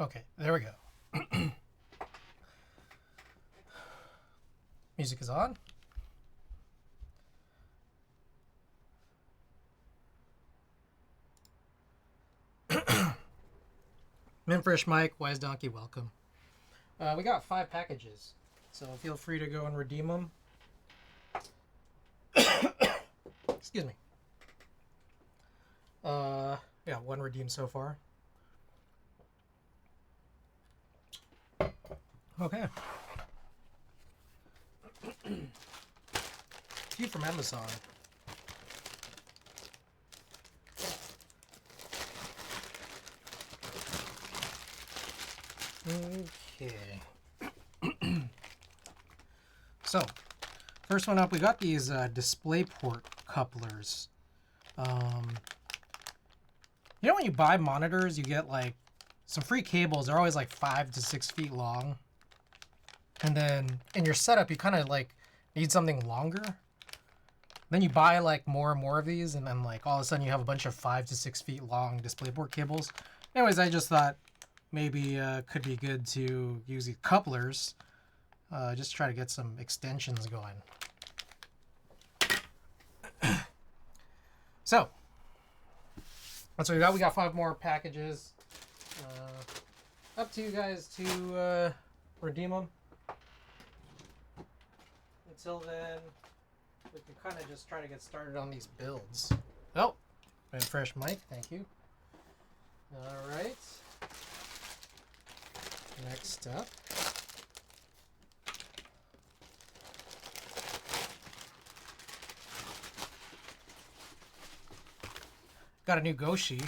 Okay, there we go. Music is on. Mintfresh Mike, Wise Donkey, welcome. We got 5 packages, so feel free to go and redeem them. Excuse me. Yeah, 1 redeemed so far. Okay. Few from Amazon. Okay. So, first one up, we got these DisplayPort couplers. You know when you buy monitors, you get like some free cables. They're always like 5 to 6 feet long. And then in your setup, you kind of like need something longer. Then you buy like more and more of these, and then like all of a sudden you have a bunch of 5 to 6 feet long DisplayPort cables. Anyways, I just thought maybe could be good to use these couplers. Just try to get some extensions going. So that's what we got. We got 5 more packages. Up to you guys to redeem them. Until then, we can kind of just try to get started on these builds. Oh, fresh mic, thank you. All right. Next up. Got a new Goshi.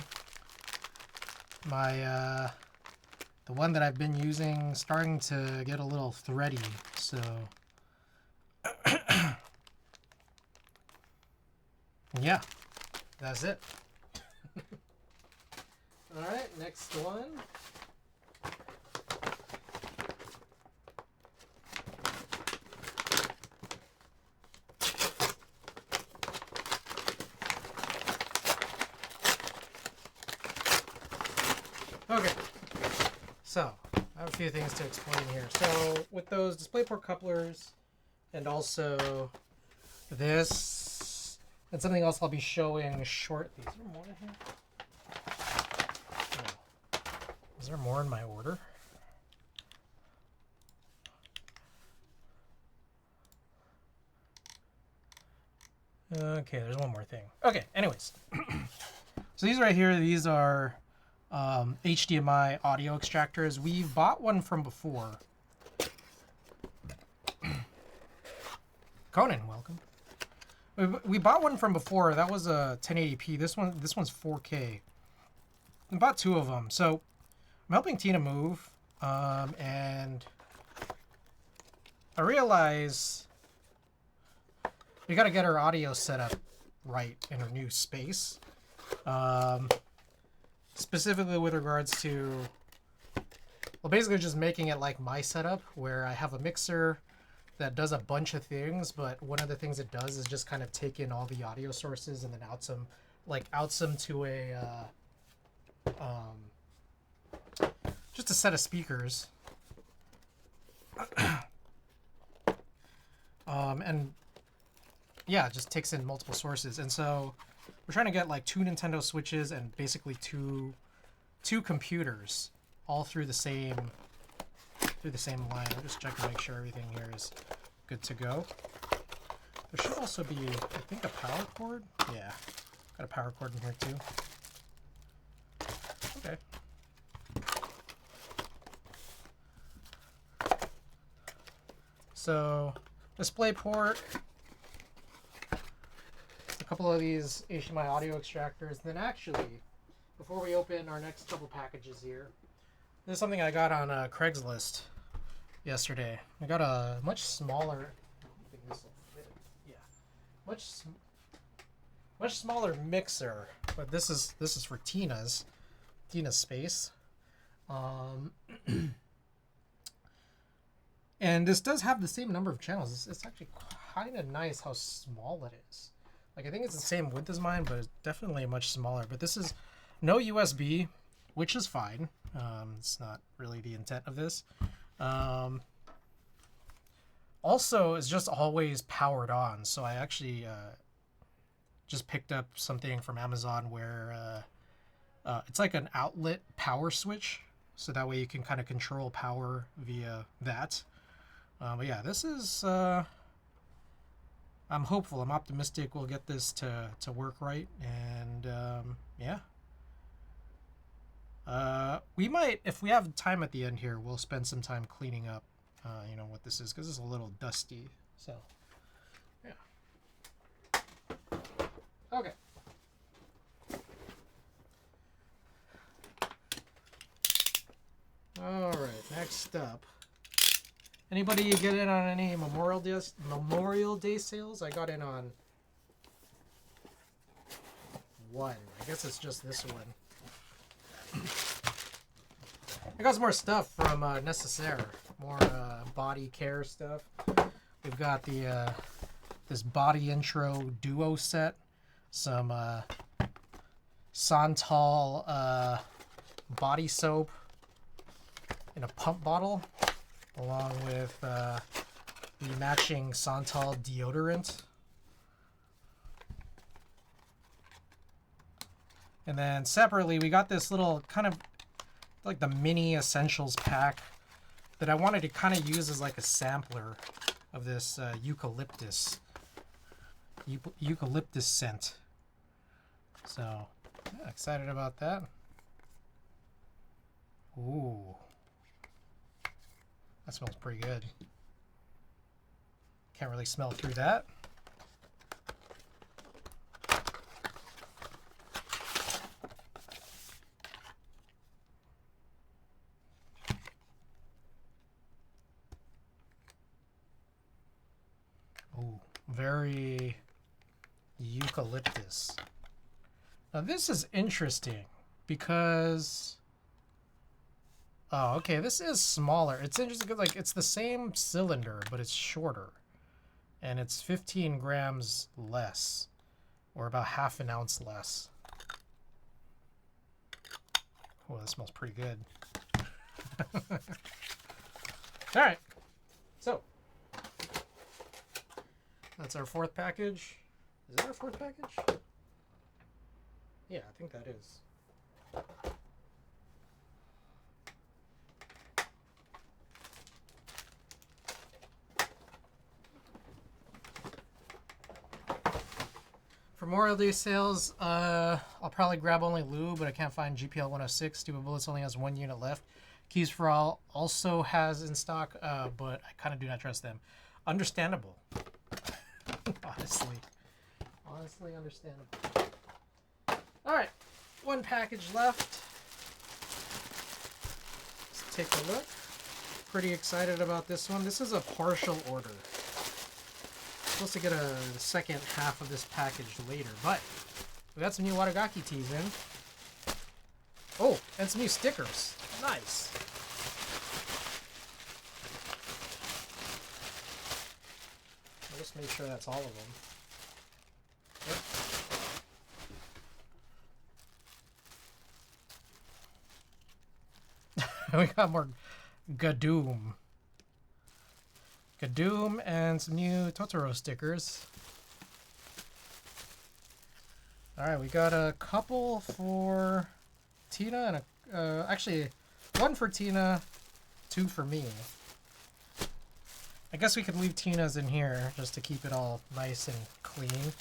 My the one that I've been using starting to get a little thready, so yeah, that's it. All right, next one. Okay, so I have a few things to explain here. So with those DisplayPort couplers and also this and something else I'll be showing shortly. Is there more in here? No. Is there more in my order? Okay, there's one more thing. Okay, anyways. So these right here, these are HDMI audio extractors. We've bought one from before. Conan, welcome. We bought one from before. That was a 1080p. This one's 4K. We bought 2 of them. So I'm helping Tina move, and I realize we got to get her audio set up right in her new space. Specifically with regards to, well, basically just making it like my setup, where I have a mixer that does a bunch of things, but one of the things it does is just kind of take in all the audio sources and then outs them to a just a set of speakers. And yeah, it just takes in multiple sources. And so we're trying to get like 2 Nintendo Switches and basically two computers all through the same line. I'll just check to make sure everything here is good to go. There should also be, I think, a power cord. Yeah, got a power cord in here too. Okay. So, DisplayPort, a couple of these HDMI audio extractors. Then actually, before we open our next couple packages here, this is something I got on Craigslist yesterday. I got a much smaller, I think this will fit. Yeah, much smaller mixer, but this is for Tina's space. And this does have the same number of channels. It's actually kind of nice how small it is. Like, I think it's the same width as mine, but it's definitely much smaller. But this is no USB, which is fine. It's not really the intent of this. Also, it's just always powered on. So I actually just picked up something from Amazon where it's like an outlet power switch. So that way you can kind of control power via that. But yeah, this is... I'm hopeful. I'm optimistic we'll get this to work right. And yeah. We might, if we have time at the end here, we'll spend some time cleaning up, you know, what this is, because it's a little dusty. So, yeah. Okay. All right. Next up, anybody get in on any Memorial Day sales? I got in on one. I guess it's just this one. I got some more stuff from Necessaire, more body care stuff. We've got the this body intro duo set, some Santal body soap in a pump bottle, along with the matching Santal deodorant. And then separately, we got this little kind of like the mini essentials pack that I wanted to kind of use as like a sampler of this eucalyptus scent. So, yeah, excited about that. Ooh, that smells pretty good. Can't really smell through that. Very eucalyptus. Now this is interesting because okay, this is smaller. It's interesting because like it's the same cylinder but it's shorter, and it's 15 grams less, or about half an ounce less. Oh, that smells pretty good. All right, so that's our fourth package. Is that our fourth package? Yeah, I think that is. For Memorial Day sales, I'll probably grab only lube, but I can't find GPL 106. Stupid Bullets only has 1 unit left. Keys for All also has in stock, but I kind of do not trust them. Understandable. Honestly understandable. All right, one package left. Let's take a look. Pretty excited about this one. This is a partial order. Supposed to get a second half of this package later, but we got some new Watagaki teas in. Oh, and some new stickers. Nice. I'll just make sure that's all of them. Yep. We got more Gadoom. Gadoom and some new Totoro stickers. Alright, we got a couple for Tina and actually one for Tina, 2 for me. I guess we could leave Tina's in here just to keep it all nice and clean.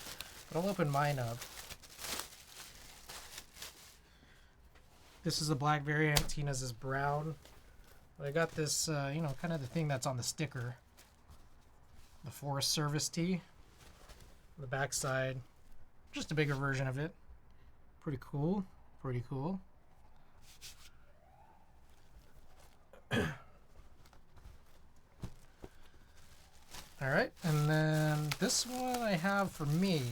But I'll open mine up. This is a black variant. Tina's is brown. But I got this, you know, kind of the thing that's on the sticker. The Forest Service tee. On the back side, just a bigger version of it. Pretty cool. Pretty cool. Alright, and then this one I have for me.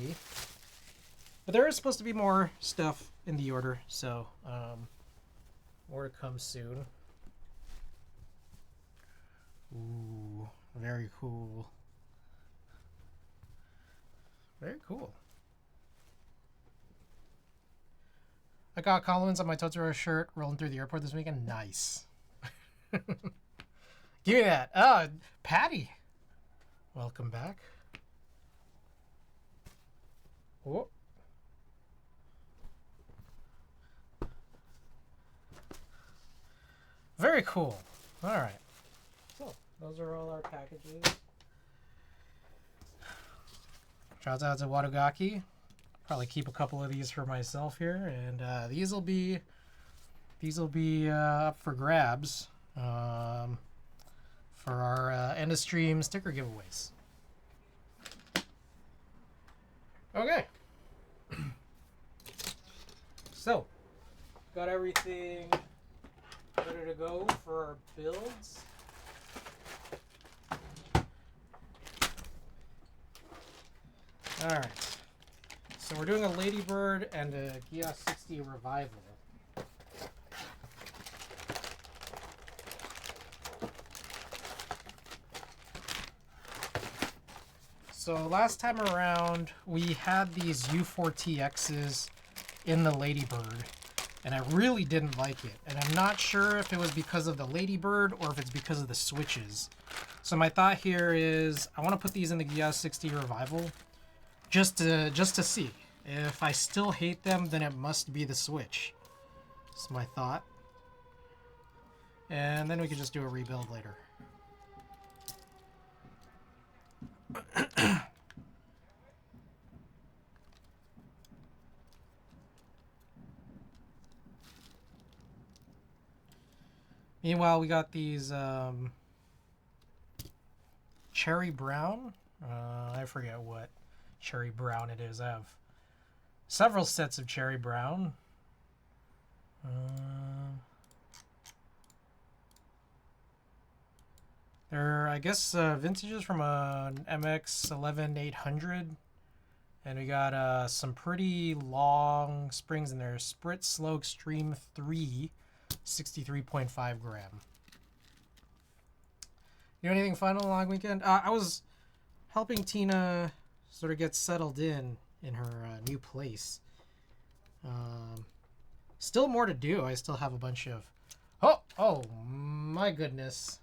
But there is supposed to be more stuff in the order, so more to come soon. Ooh, very cool. Very cool. I got compliments on my Totoro shirt rolling through the airport this weekend. Nice. Give me that. Patty. Welcome back. Oh. Very cool. All right. So, those are all our packages. Shouts out to Watogaki. Probably keep a couple of these for myself here, and these will be up for grabs for our end of stream sticker giveaways. Okay. So, got everything ready to go for our builds. All right. So we're doing a ladybird and a geass60 revival. So last time around, we had these U4TXs in the ladybird, and I really didn't like it. And I'm not sure if it was because of the ladybird or if it's because of the switches. So my thought here is I want to put these in the geass60 revival just to see. If I still hate them, then it must be the switch. That's my thought. And then we could just do a rebuild later. Meanwhile, we got these cherry brown. I forget what cherry brown it is. I have several sets of cherry brown. They're, I guess, vintages from an MX-11-800. And we got some pretty long springs in there. Sprit Slow Extreme 3, 63.5 gram. You do anything fun on the long weekend? I was helping Tina sort of get settled in her new place. Still more to do. I still have a bunch of... Oh my goodness.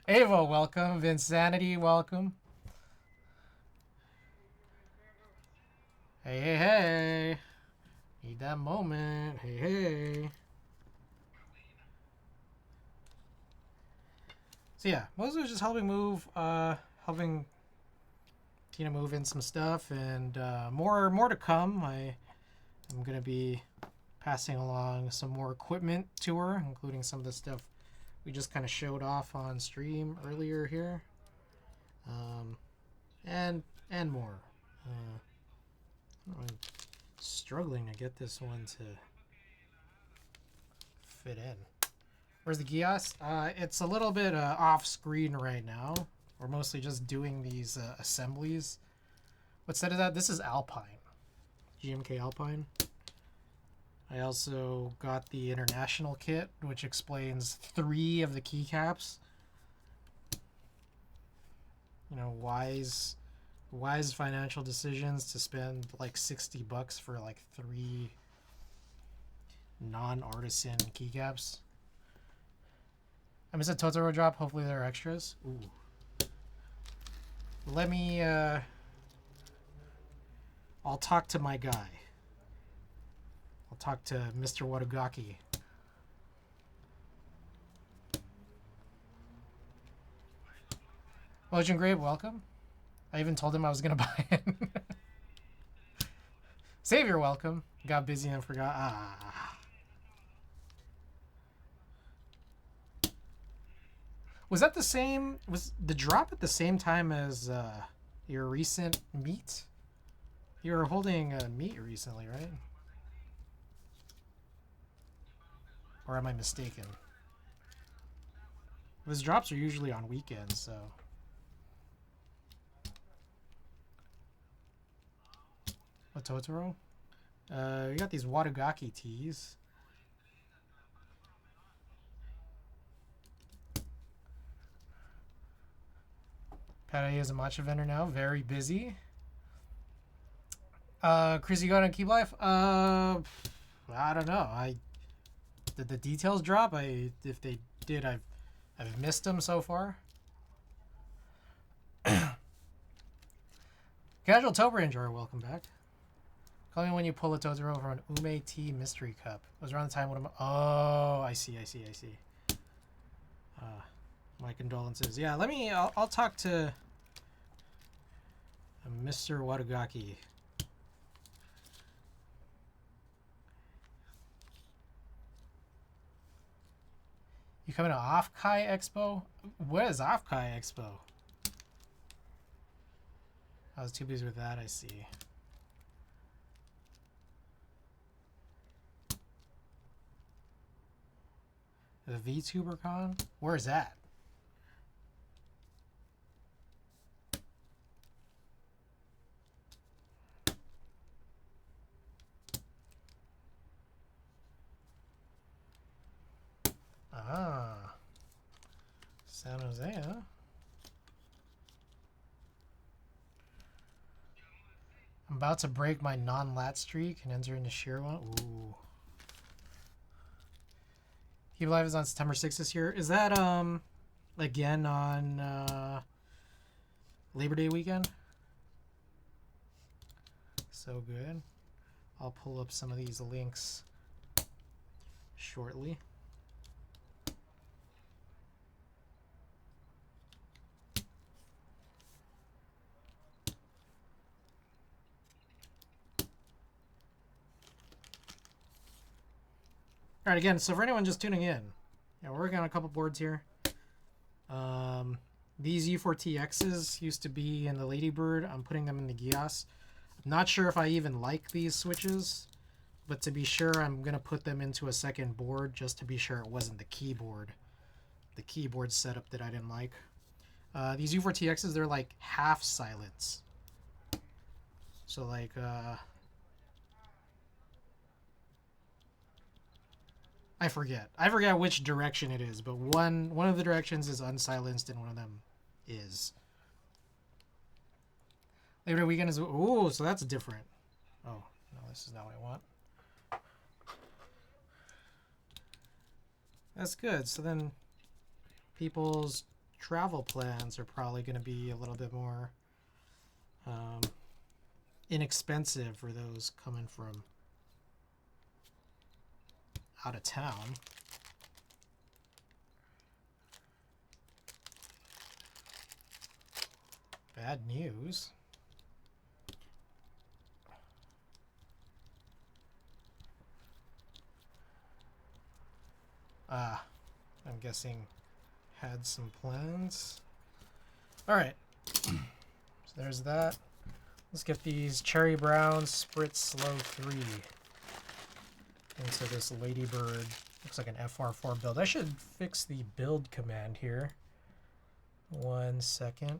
Ava, welcome. Vinsanity, welcome. Hey. Need that moment. Hey. So yeah, mostly just helping Tina move in some stuff, and more to come. I'm gonna be passing along some more equipment to her, including some of the stuff we just kind of showed off on stream earlier here, and more. I'm struggling to get this one to fit in. Where's the geass? It's a little bit off screen right now. We're mostly just doing these assemblies. What set is that? This is Alpine. GMK Alpine. I also got the international kit, which explains 3 of the keycaps. You know, wise financial decisions to spend like $60 for like 3 non-artisan keycaps. I missed a Totoro drop. Hopefully there are extras. Ooh. Let me, I'll talk to my guy. I'll talk to Mr. Watogaki. Ocean Grave, welcome. I even told him I was going to buy it. Savior, welcome. Got busy and forgot. Was that the same? Was the drop at the same time as your recent meet? You were holding a meet recently, right? Or am I mistaken? Those drops are usually on weekends, so. What Totoro? We got these Watogaki tees. Patty is a matcha vendor now, very busy. Chris, you got on Keep Life? I don't know. Did the details drop? If they did, I've missed them so far. Casual Tober Ranger, welcome back. Call me when you pull a Totoro from an Ume Tea Mystery Cup. It was around the time when oh, I see. My condolences. Yeah, I'll talk to Mr. Watagaki. You coming to Off-Kai Expo? What is Off-Kai Expo? I was too busy with that, I see. The VTuberCon? Where is that? Ah. San Jose, huh? I'm about to break my non-lat streak and enter into sheer one. Ooh. Keep Live is on September 6th this year. Is that again on Labor Day weekend? So good. I'll pull up some of these links shortly. All right, again, so for anyone just tuning in, we're working on a couple boards here. These U4TXs used to be in the Ladybird. I'm putting them in the geass. I'm not sure if I even like these switches, but to be sure, I'm going to put them into a second board just to be sure it wasn't the keyboard setup that I didn't like. These U4TXs, they're like half silence. So like... I forget which direction it is, but one of the directions is unsilenced and one of them is. Labor Day weekend is... Ooh, so that's different. Oh, no, this is not what I want. That's good. So then people's travel plans are probably going to be a little bit more inexpensive for those coming from out of town. Bad news. I'm guessing had some plans. All right. So there's that. Let's get these Cherry Brown Spritz Slow 3 into this Ladybird. Looks like an FR4 build. I should fix the build command here. 1 second.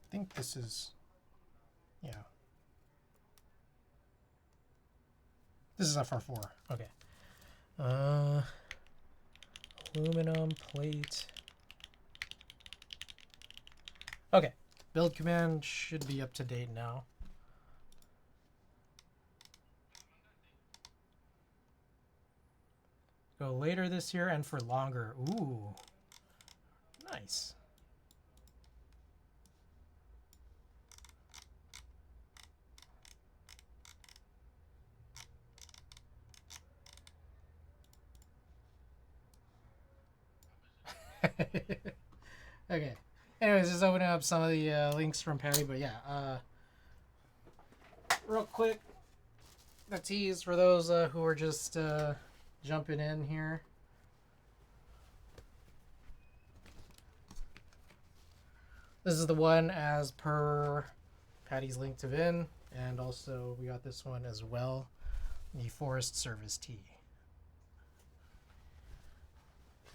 I think this is, yeah. This is FR4. Okay. Aluminum plate. Okay. Build command should be up to date now. Go later this year and for longer. Ooh. Nice. Okay. Anyways, just opening up some of the links from Patty, but yeah. Real quick, the tease for those who are just jumping in here. This is the one as per Patty's link to Vin, and also we got this one as well, the Forest Service tee.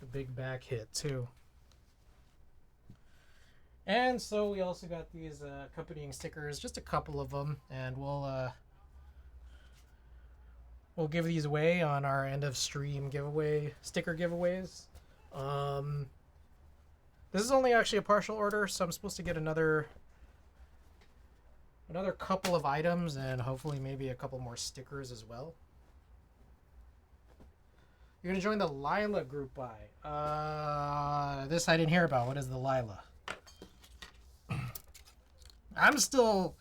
The big back hit too. And so we also got these accompanying stickers, just a couple of them, and we'll give these away on our end of stream giveaway, sticker giveaways. This is only actually a partial order, so I'm supposed to get another couple of items and hopefully maybe a couple more stickers as well. You're gonna join the Lila group buy. This I didn't hear about. What is the Lila? I'm still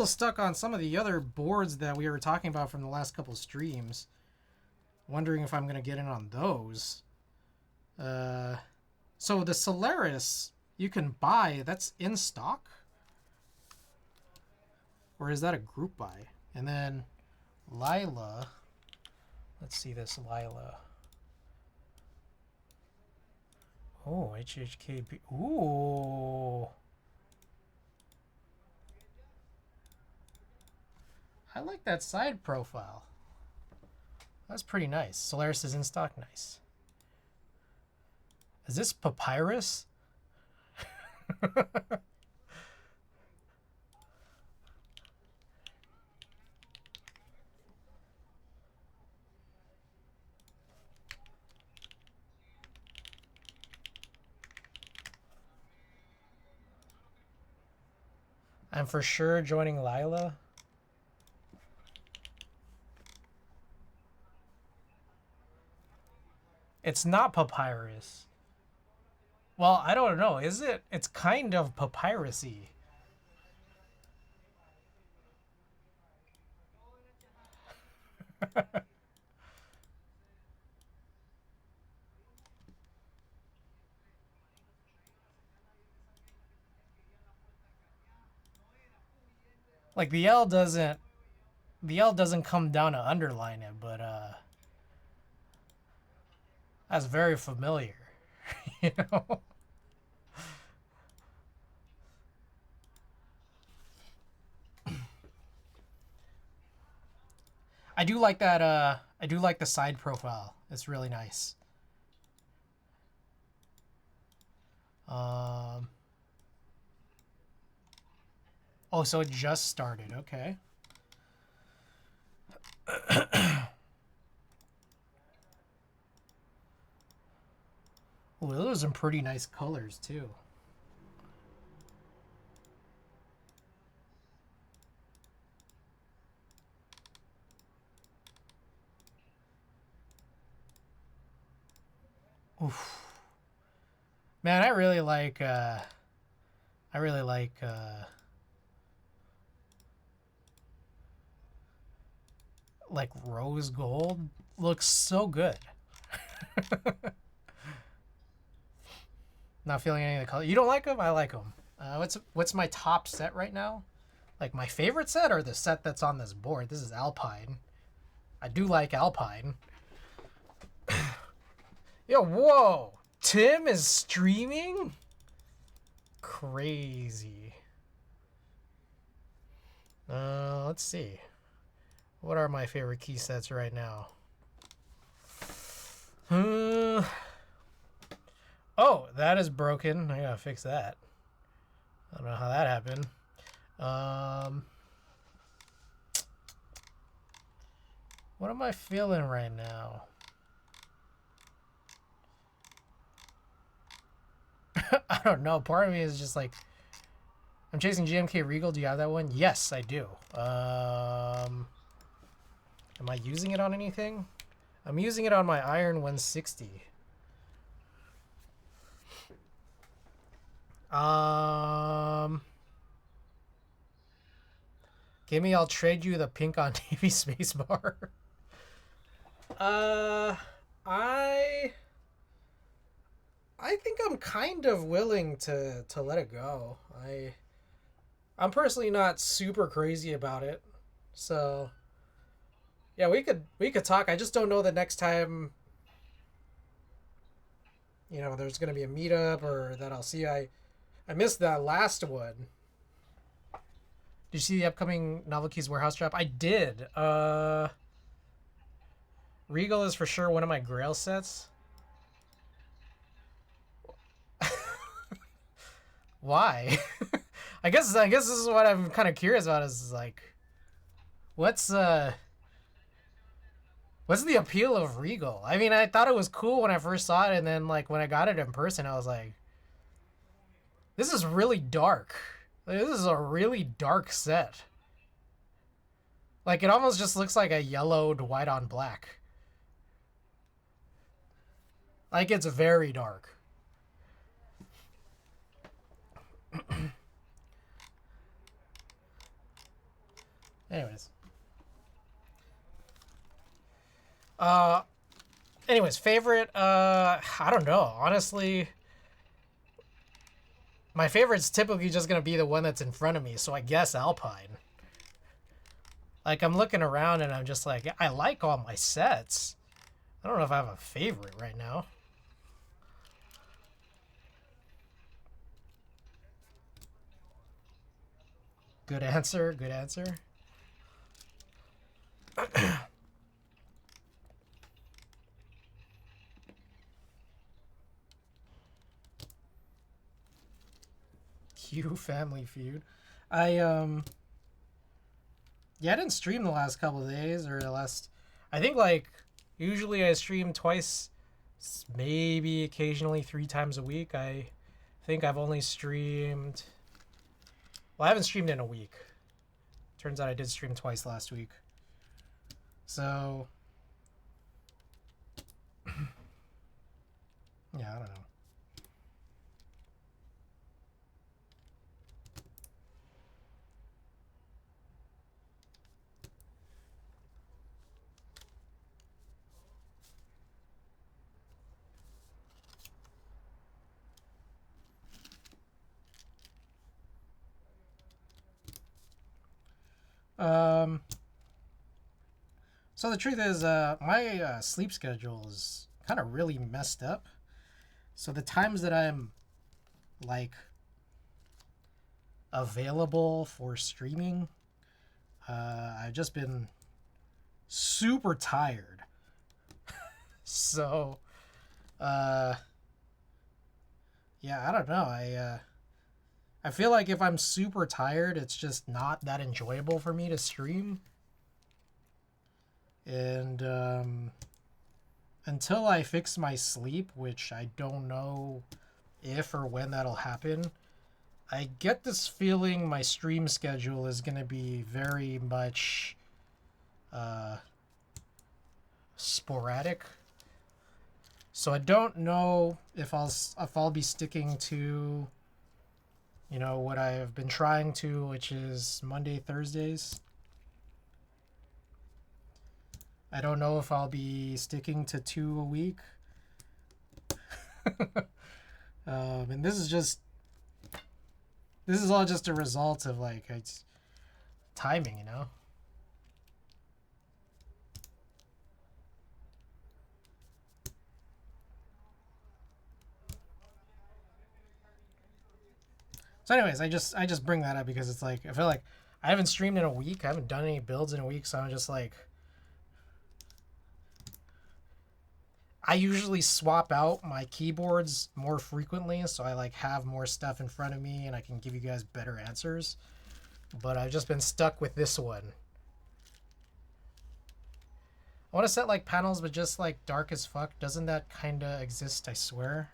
stuck on some of the other boards that we were talking about from the last couple streams. Wondering if I'm gonna get in on those. So the Solaris you can buy, that's in stock? Or is that a group buy? And then Lila, let's see this Lila. Oh, HHKB. Ooh. I like that side profile. That's pretty nice. Solaris is in stock. Nice. Is this papyrus? I'm for sure joining Lila. It's not papyrus. Well, I don't know. Is it? It's kind of papyrusy. Like the L doesn't come down to underline it, but that's very familiar. You know? I do like that I do like the side profile. It's really nice. Oh, so it just started. Okay. Oh, those are some pretty nice colors too. Oof. Man, I really like rose gold. Looks so good. Not feeling any of the color. You don't like them? I like them. What's my top set right now? Like my favorite set or the set that's on this board? This is Alpine. I do like Alpine. Yo, whoa! Tim is streaming? Crazy. Let's see. What are my favorite key sets right now? Oh, that is broken. I gotta fix that. I don't know how that happened. What am I feeling right now? I don't know. Part of me is just like, I'm chasing GMK Regal. Do you have that one? Yes, I do. Am I using it on anything? I'm using it on my Iron 160. Gimme, I'll trade you the pink on TV spacebar. I think I'm kind of willing to let it go. I'm personally not super crazy about it. So yeah, we could talk. I just don't know the next time, you know, there's gonna be a meetup or that I'll see. I missed that last one. Did you see the upcoming Novel Keys warehouse drop? I did. Regal is for sure one of my Grail sets. Why? I guess this is what I'm kind of curious about. Is like, what's the appeal of Regal? I mean, I thought it was cool when I first saw it, and then like when I got it in person, I was like, this is really dark. This is a really dark set. Like, it almost just looks like a yellowed white on black. Like, it's very dark. Anyways. Anyways, favorite, I don't know. Honestly, my favorite's typically just gonna be the one that's in front of me, so I guess Alpine. Like, I'm looking around and I'm just like, I like all my sets. I don't know if I have a favorite right now. Good answer, good answer. Q Family Feud. Yeah, I didn't stream the last couple of days, or the last, I think like usually I stream twice, maybe occasionally 3 times a week. I think I've only streamed, well, I haven't streamed in a week. Turns out I did stream twice last week. So yeah, I don't know. So the truth is, my sleep schedule is kind of really messed up. So the times that I'm like available for streaming, I've just been super tired. So, yeah, I don't know. I feel like if I'm super tired, it's just not that enjoyable for me to stream. And until I fix my sleep, which I don't know if or when that'll happen, I get this feeling my stream schedule is going to be very much sporadic. So I don't know if I'll be sticking to, you know, what I have been trying to, which is Monday, Thursdays. I don't know if I'll be sticking to 2 a week. And this is all just a result of like it's timing, you know. So anyways, I just bring that up because it's like I feel like I haven't streamed in a week. I haven't done any builds in a week, so I'm just like, I usually swap out my keyboards more frequently, so I like have more stuff in front of me and I can give you guys better answers. But I've just been stuck with this one. I want to set like panels, but just like dark as fuck. Doesn't that kind of exist? I swear.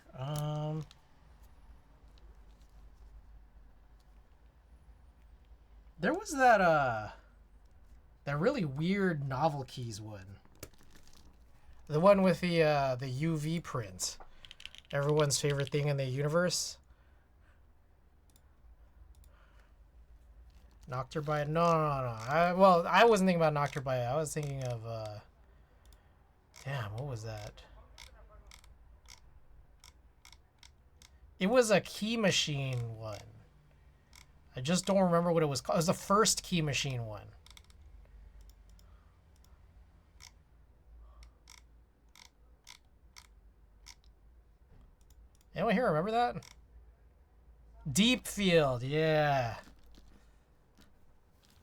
There was that really weird novel keys one. The one with the UV print. Everyone's favorite thing in the universe. Nocturbyte? No. I wasn't thinking about Nocturbyte. I was thinking of damn, what was that? It was a key machine one. I just don't remember what it was called. It was the first key machine one. Anyone here remember that? Deep Field, yeah.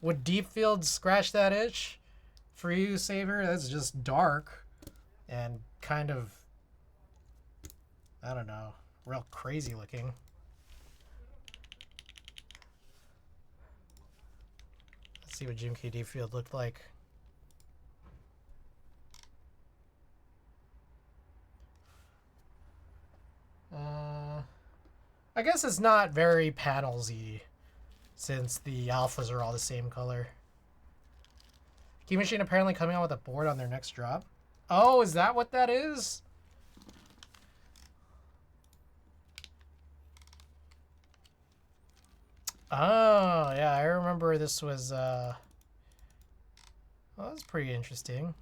Would Deep Field scratch that itch for you, Saber? That's just dark and kind of, I don't know, real crazy looking. see what Jim KD field looked like. I guess it's not very panelsy since the alphas are all the same color. Key Machine apparently coming out with a board on their next drop. Oh, is that what that is? Oh, yeah, I remember this was, well, that was pretty interesting.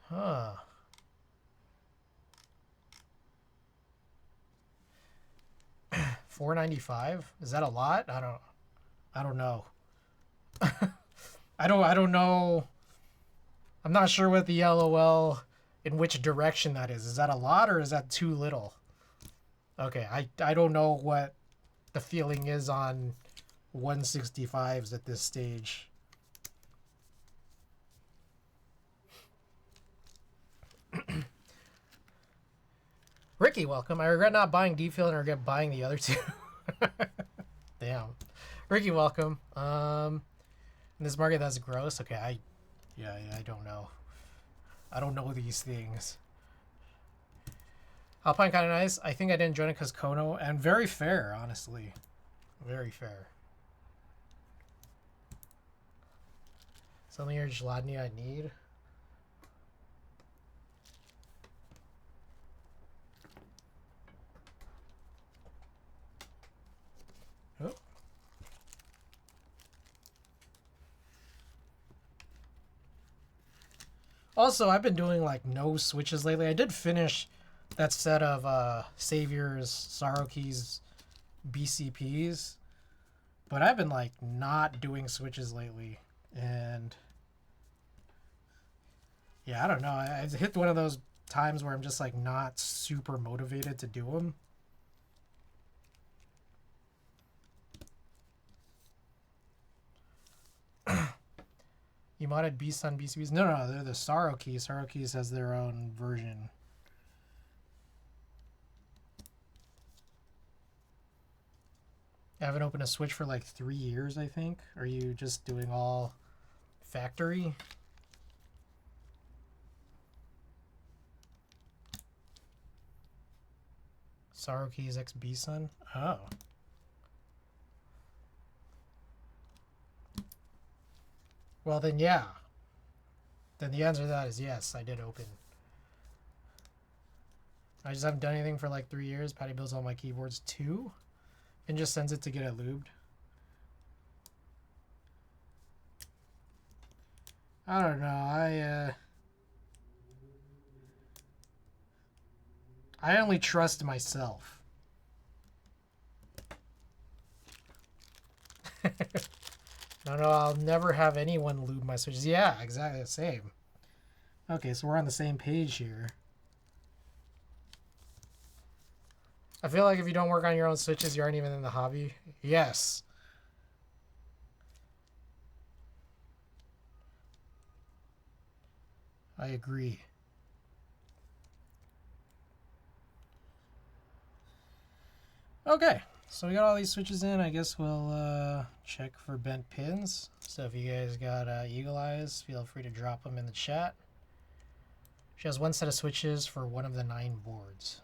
Huh. $4.95? Is that a lot? I don't know. I don't know. I'm not sure what the LOL in which direction that is. Is that a lot or is that too little? Okay, I don't know what the feeling is on 165s at this stage. Ricky, welcome. I regret not buying D-Field and I regret buying the other two. Damn. Ricky, welcome. In this market, that's gross. Okay, I don't know. I don't know these things. Alpine kind of nice. I think I didn't join it because Kono, and very fair, honestly. Very fair. Something here, Geladny I need. Oh. Also, I've been doing like no switches lately. I did finish that set of Saviors, Sorrowkeys, BCPs, but I've been like not doing switches lately, and yeah, I don't know. I hit one of those times where I'm just like not super motivated to do them. You modded Beast on BCBs? No, they're the Sorrowkeys. Sorrowkeys has their own version. I haven't opened a Switch for like 3 years, I think. Are you just doing all factory? Sorrowkeys X B-Sun? Oh. Well, then, yeah. Then the answer to that is yes, I did open. I just haven't done anything for like 3 years. Patty builds all my keyboards too, and just sends it to get it lubed. I don't know. I only trust myself. No, I'll never have anyone lube my switches. Yeah, exactly the same. Okay, so we're on the same page here. I feel like if you don't work on your own switches, you aren't even in the hobby. Yes. I agree. Okay, so we got all these switches in. I guess we'll check for bent pins. So if you guys got eagle eyes, feel free to drop them in the chat. She has one set of switches for one of the 9 boards.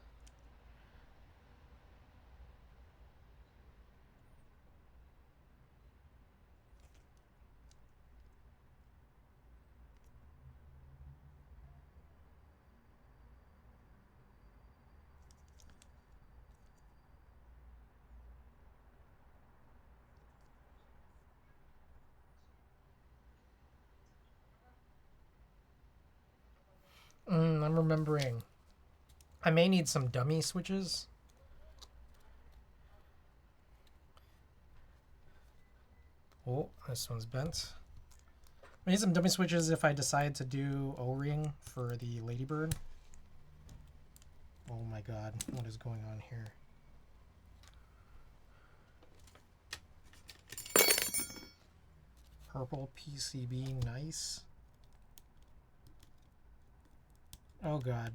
I'm remembering. I may need some dummy switches. Oh, this one's bent. I need some dummy switches if I decide to do O-ring for the ladybird. Oh my god, what is going on here? Purple PCB, nice. Oh god.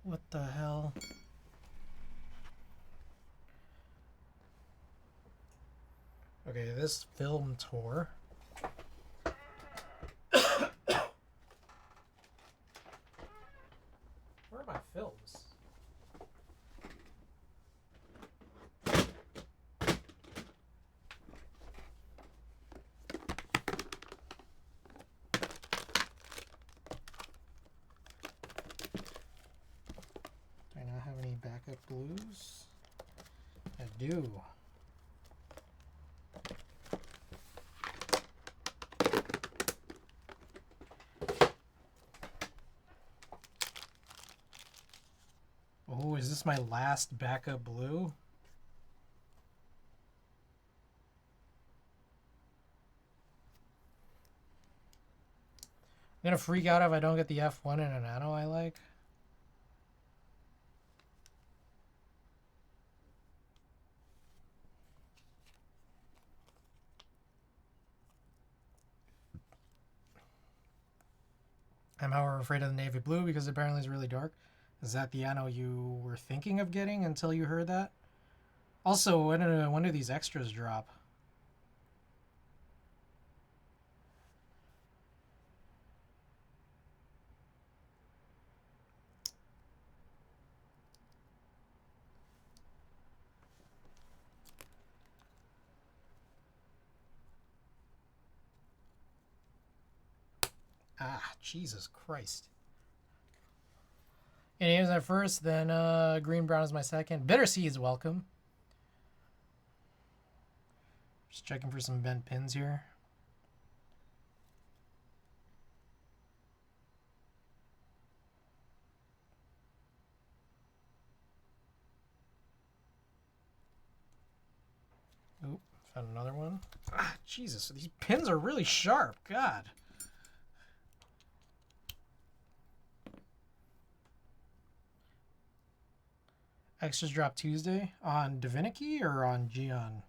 What the hell? Okay, this film tour. Where are my films? Do I not have any backup blues? I do. Oh, is this my last backup blue? I'm gonna freak out if I don't get the F1 and a nano I like. I'm however afraid of the navy blue because apparently it's really dark. Is that the ano you were thinking of getting until you heard that? Also, when do these extras drop? Ah, Jesus Christ. Indiana's my first, then green brown is my second. Bitter Seeds, welcome. Just checking for some bent pins here. Oop, found another one. Ah, Jesus, these pins are really sharp. God. Extras drop Tuesday on Divinity or on Gion?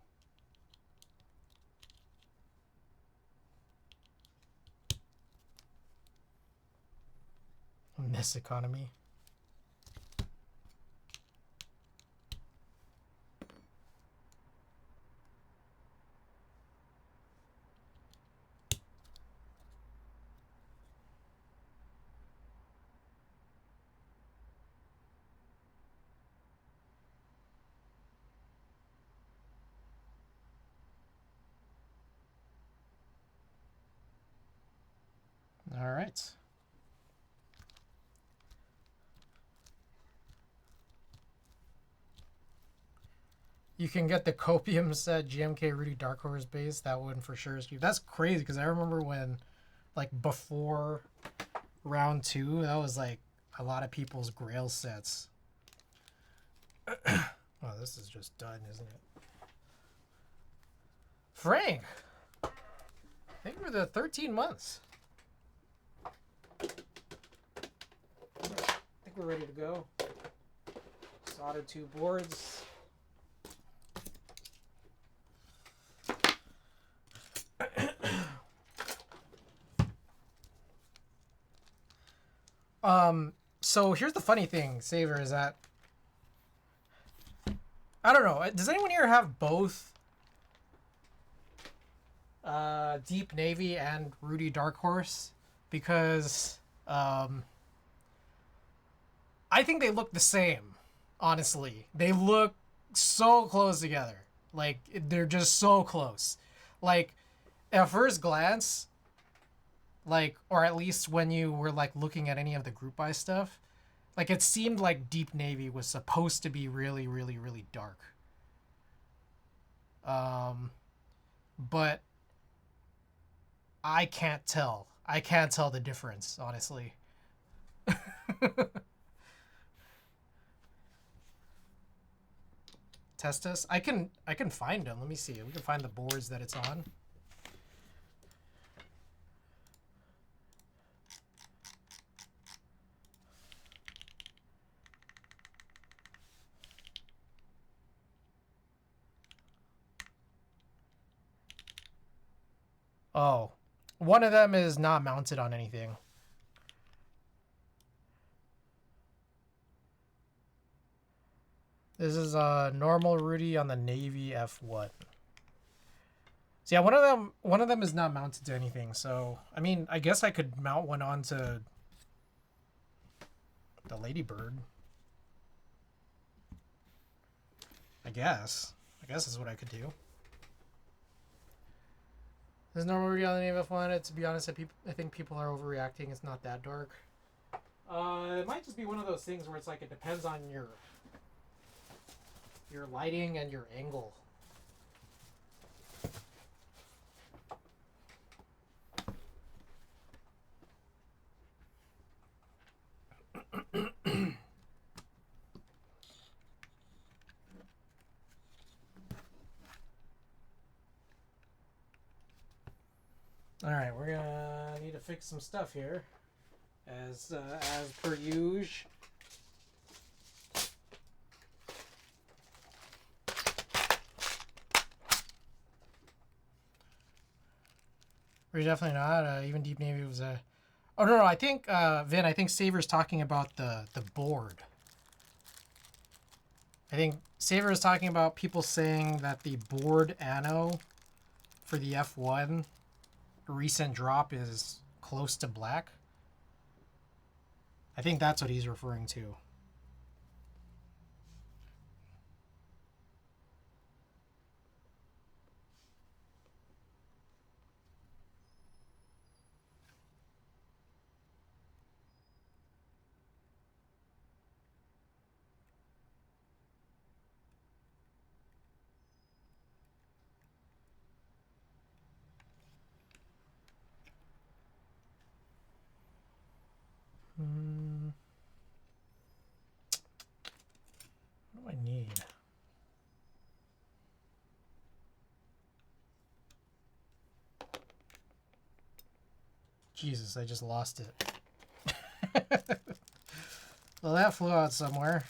Miss economy. All right. You can get the Copium set GMK Rudy Dark Horse base. That one for sure is cheap. That's crazy because I remember when, like, before round 2, that was like a lot of people's grail sets. Oh, this is just done, isn't it? Frank! Thank you for the 13 months. I think we're ready to go. Solder 2 boards. So here's the funny thing, Saver, is that I don't know. Does anyone here have both Deep Navy and Rudy Dark Horse? Because I think they look the same, honestly. They look so close together. Like, they're just so close. Like, at first glance, like, or at least when you were, like, looking at any of the group buy stuff, like, it seemed like Deep Navy was supposed to be really, really, really dark. But I can't tell. I can't tell the difference, honestly. Test us. I can find them. Let me see. We can find the boards that it's on. Oh, one of them is not mounted on anything. This is a normal Rudy on the Navy F1. So yeah, one of them is not mounted to anything. So I mean, I guess I could mount one onto the ladybird. I guess is what I could do. There's normal Rudy on the Navy F1. To be honest, I think people are overreacting. It's not that dark. It might just be one of those things where it's like it depends on your lighting and your angle. All right, we're gonna need to fix some stuff here, as per usual. We're definitely not. Even Deep Navy was a. Oh no, I think Vin. I think Saver's talking about the board. I think Saver is talking about people saying that the board anno for the F1 recent drop is close to black. I think that's what he's referring to. What do I need? Jesus, I just lost it. Well, that flew out somewhere.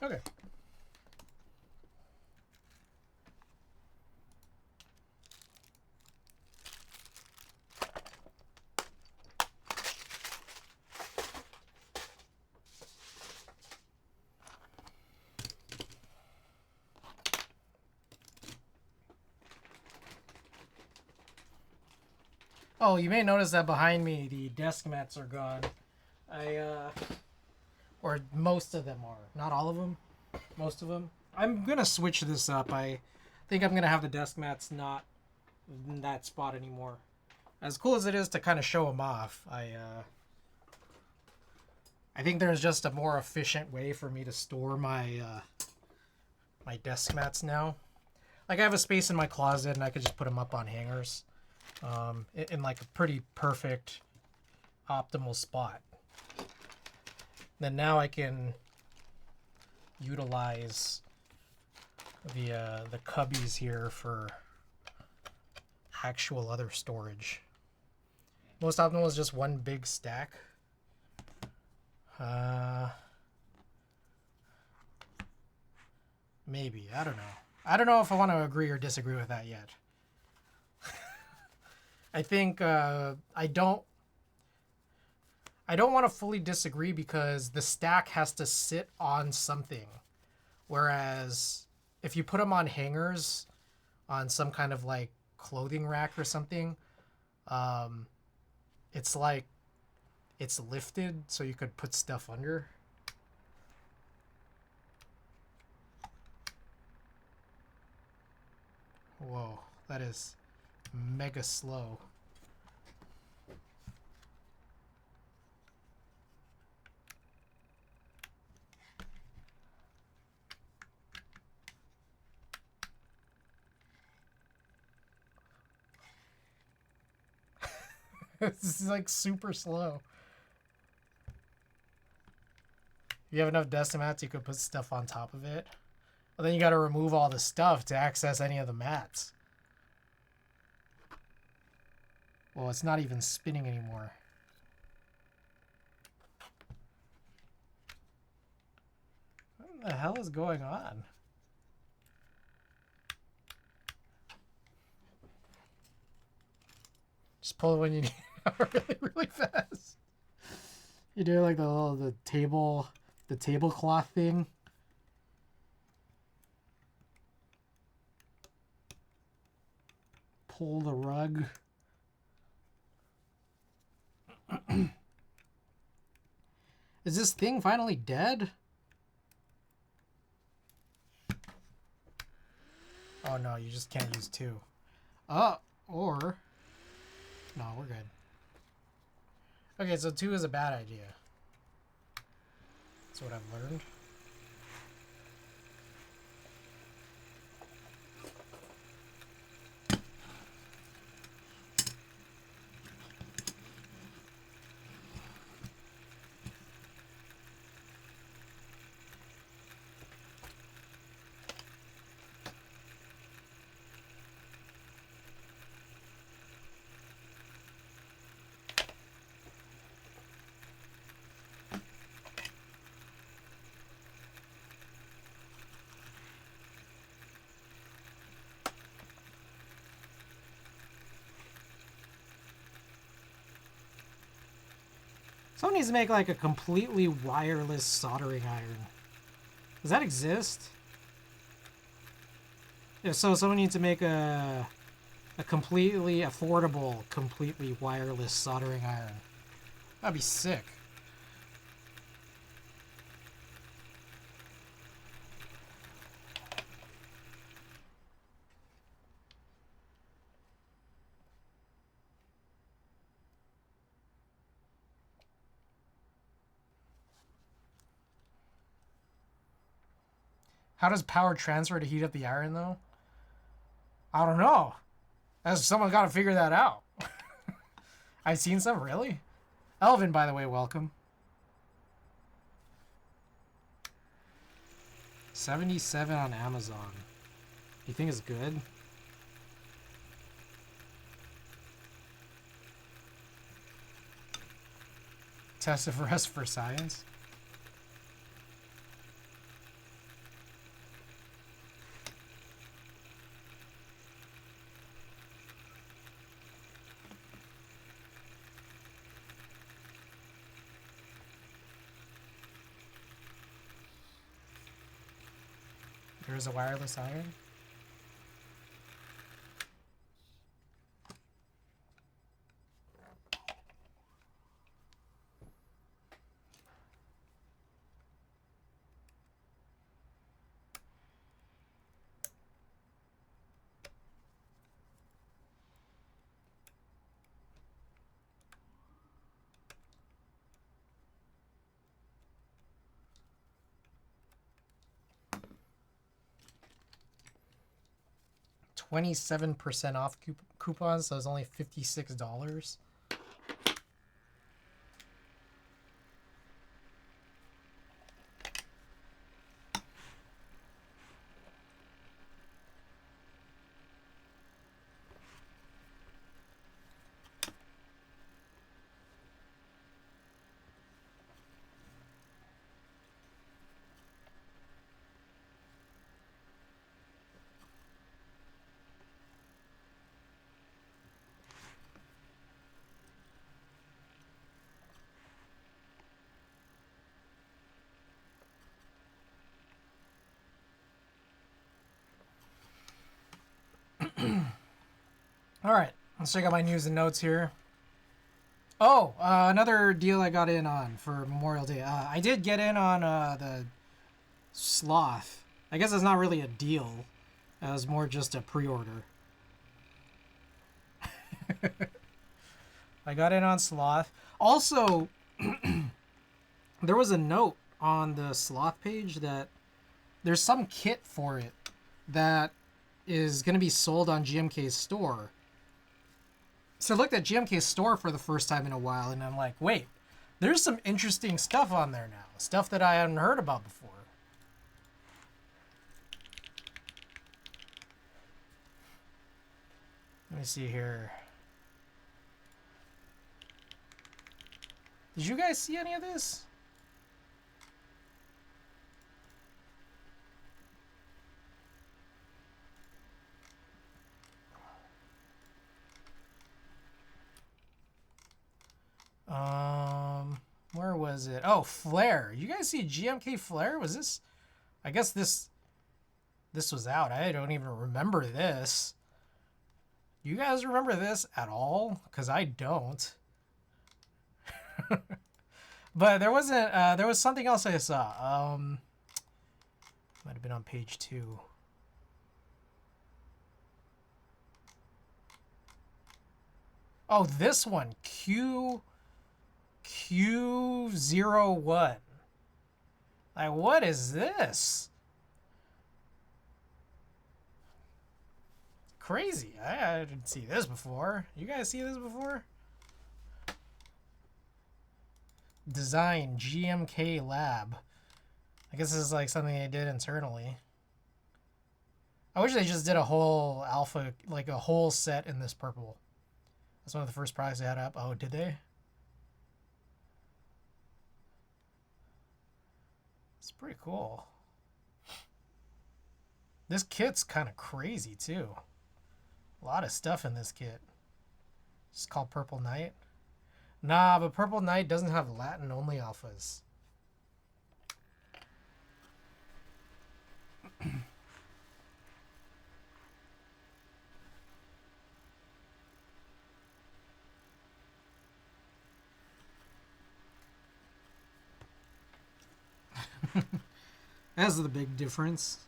Okay. Oh, you may notice that behind me the desk mats are gone. Or most of them are. Not all of them. Most of them. I'm gonna switch this up. I think I'm gonna have the desk mats not in that spot anymore. As cool as it is to kind of show them off, I think there's just a more efficient way for me to store my my desk mats now. Like I have a space in my closet and I could just put them up on hangers, in like a pretty perfect, optimal spot. Then now I can utilize the cubbies here for actual other storage. Most optimal is just one big stack. Maybe. I don't know. I don't know if I want to agree or disagree with that yet. I think I don't want to fully disagree because the stack has to sit on something. Whereas if you put them on hangers on some kind of like clothing rack or something, it's like it's lifted so you could put stuff under. Whoa, that is mega slow. This is like super slow. If you have enough Decimats, you could put stuff on top of it. But then you gotta remove all the stuff to access any of the mats. Well, it's not even spinning anymore. What the hell is going on? Just pull it when you need it really, really fast. You do like the tablecloth thing. Pull the rug. Is this thing finally dead? Oh no, you just can't use two. Or... No, we're good. Okay, so two is a bad idea. That's what I've learned. Someone needs to make like a completely wireless soldering iron. Does that exist? If so, someone needs to make a completely affordable, completely wireless soldering iron. That'd be sick. How does power transfer to heat up the iron, though? I don't know. Someone got to figure that out. I've seen some, really? Elvin, by the way, welcome. 77 on Amazon. You think it's good? Test it for us for science. There's a wireless iron. $27% off coupons, so it's only $56. All right, let's check out my news and notes here. Oh, another deal I got in on for Memorial Day. I did get in on the Sloth. I guess it's not really a deal. It was more just a pre-order. I got in on Sloth. Also, there was a note on the Sloth page that there's some kit for it that is going to be sold on GMK's store. So I looked at GMK's store for the first time in a while, and I'm like, wait, there's some interesting stuff on there now. Stuff that I hadn't heard about before. Let me see here. Did you guys see any of this? Where was it? Oh, Flare. You guys see GMK Flare? Was this? I guess this was out. I don't even remember this. You guys remember this at all? Because I don't. But there wasn't. There was something else I saw. Might have been on page 2. Oh, this one. Q01. Like, what is this? Crazy. I didn't see this before. You guys see this before? Design GMK Lab. I guess this is like something they did internally. I wish they just did a whole alpha, like a whole set in this purple. That's one of the first products they had up. Oh, did they? It's pretty cool. This kit's kind of crazy too. A lot of stuff in this kit. It's called Purple Knight. Nah, but Purple Knight doesn't have Latin only alphas. That's the big difference.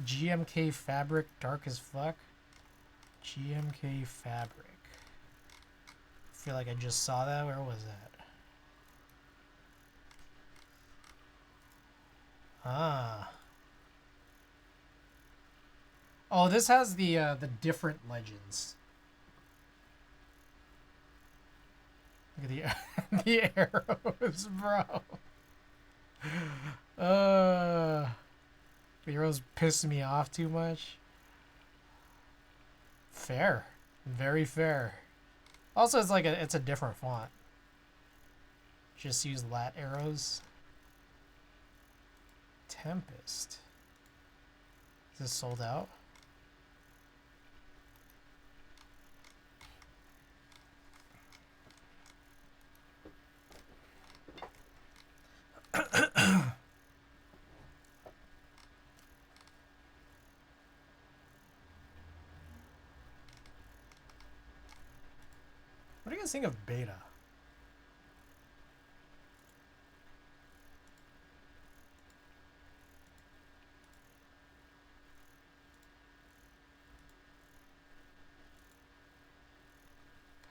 GMK Fabric, dark as fuck. GMK Fabric. I feel like I just saw that. Where was that? Ah. Oh, this has the different legends. Look at the the arrows, bro. The arrows piss me off too much. Fair, very fair. Also, it's like it's a different font. Just use lat arrows. Tempest. Is this sold out? What do you guys think of beta?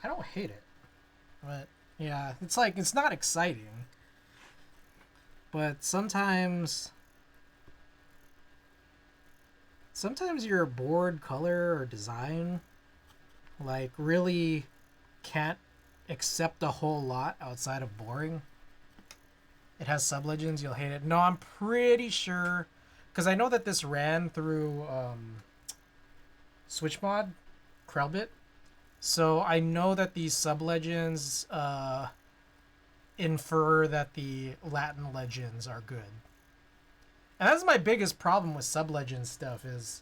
I don't hate it, but yeah, it's like, it's not exciting, but sometimes your board color or design like really can't accept a whole lot outside of boring. It has sub-legends, you'll hate it. No, I'm pretty sure, because I know that this ran through SwitchMod, Krellbit. So I know that these sub-legends infer that the Latin legends are good. And that's my biggest problem with sub-legend stuff is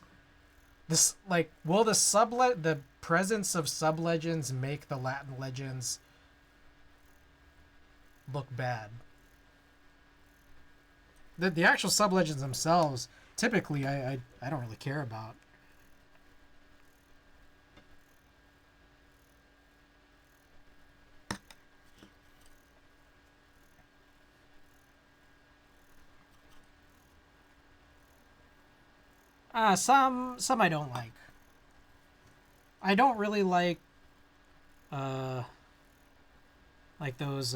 this, like, will the presence of sub-legends make the Latin legends look bad. The actual sub-legends themselves, typically, I don't really care about. Some I don't like. I don't really like those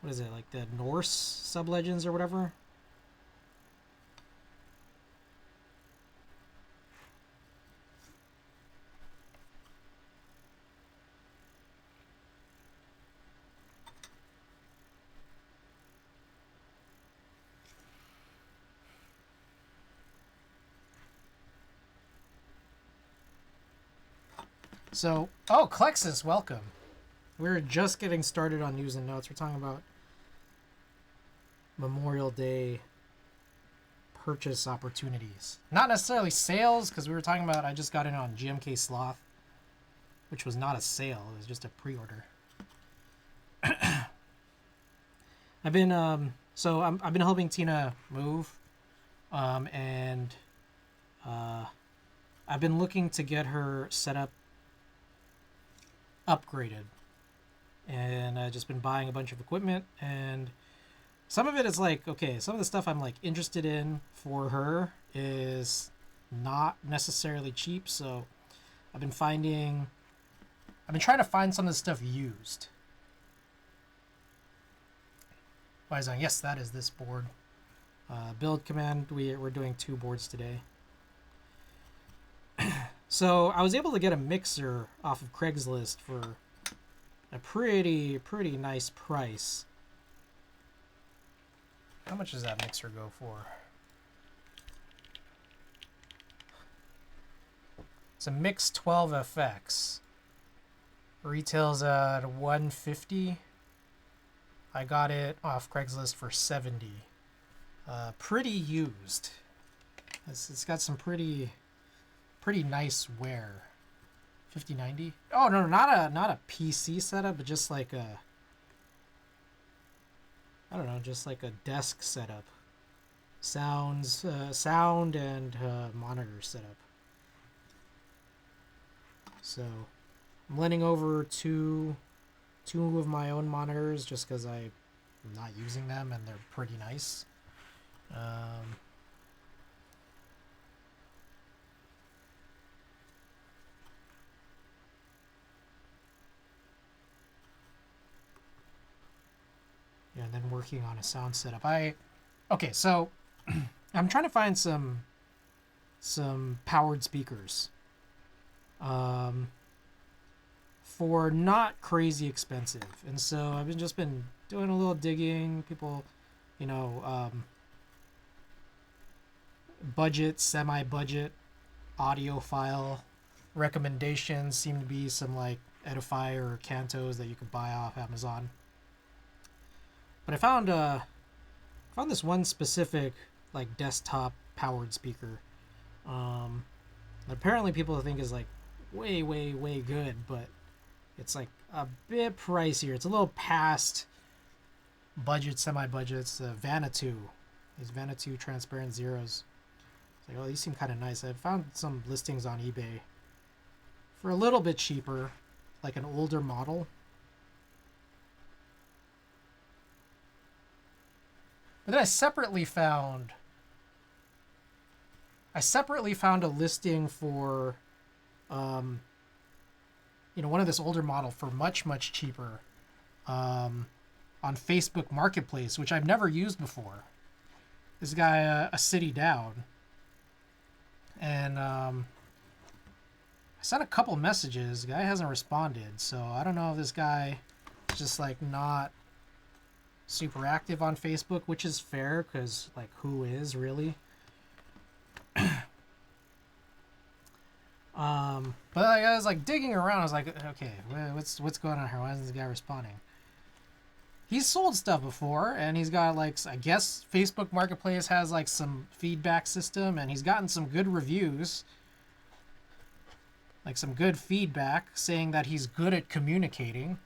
what is it, like the Norse sub-legends or whatever? So, oh, Klexus, welcome. We're just getting started on news and notes. We're talking about Memorial Day purchase opportunities. Not necessarily sales, because we were talking about, I just got in on GMK Sloth, which was not a sale. It was just a pre-order. I've been, I've been helping Tina move, and I've been looking to get her set up upgraded, and I've just been buying a bunch of equipment, and some of it is like, okay, some of the stuff I'm like interested in for her is not necessarily cheap, so I've been trying to find some of the stuff used. Wizon, yes, that is this board. Build command, we're doing 2 boards today. So I was able to get a mixer off of Craigslist for a pretty nice price. How much does that mixer go for? It's a Mix 12 FX. Retails at $150. I got it off Craigslist for $70. Pretty used. It's got some pretty nice wear. 5090. Oh no, not a PC setup, but just like a, I don't know, just like a desk setup. Sound and monitor setup. So I'm lending over two of my own monitors just because I'm not using them and they're pretty nice. Yeah, and then working on a sound setup. Okay, so I'm trying to find some powered speakers. For not crazy expensive. And so I've just been doing a little digging. People, budget, semi-budget audiophile recommendations seem to be some like Edify or Cantos that you could buy off Amazon. But I found this one specific like desktop powered speaker. Apparently people think is like way good, but it's like a bit pricier. It's a little past budget, semi-budgets. Vanatu. These Vanatu transparent zeros. It's like, oh, these seem kind of nice. I found some listings on eBay for a little bit cheaper, like an older model. But then I separately found a listing for one of this older model for much cheaper on Facebook Marketplace, which I've never used before. This guy, a city down, and I sent a couple messages. The guy hasn't responded, so I don't know if this guy is just like not super active on Facebook, which is fair because like who is really? But I was like digging around. I was like, okay, what's going on here? Why isn't this guy responding? He's sold stuff before, and he's got like, I guess Facebook Marketplace has like some feedback system, and he's gotten some good reviews. like some good feedback saying that he's good at communicating.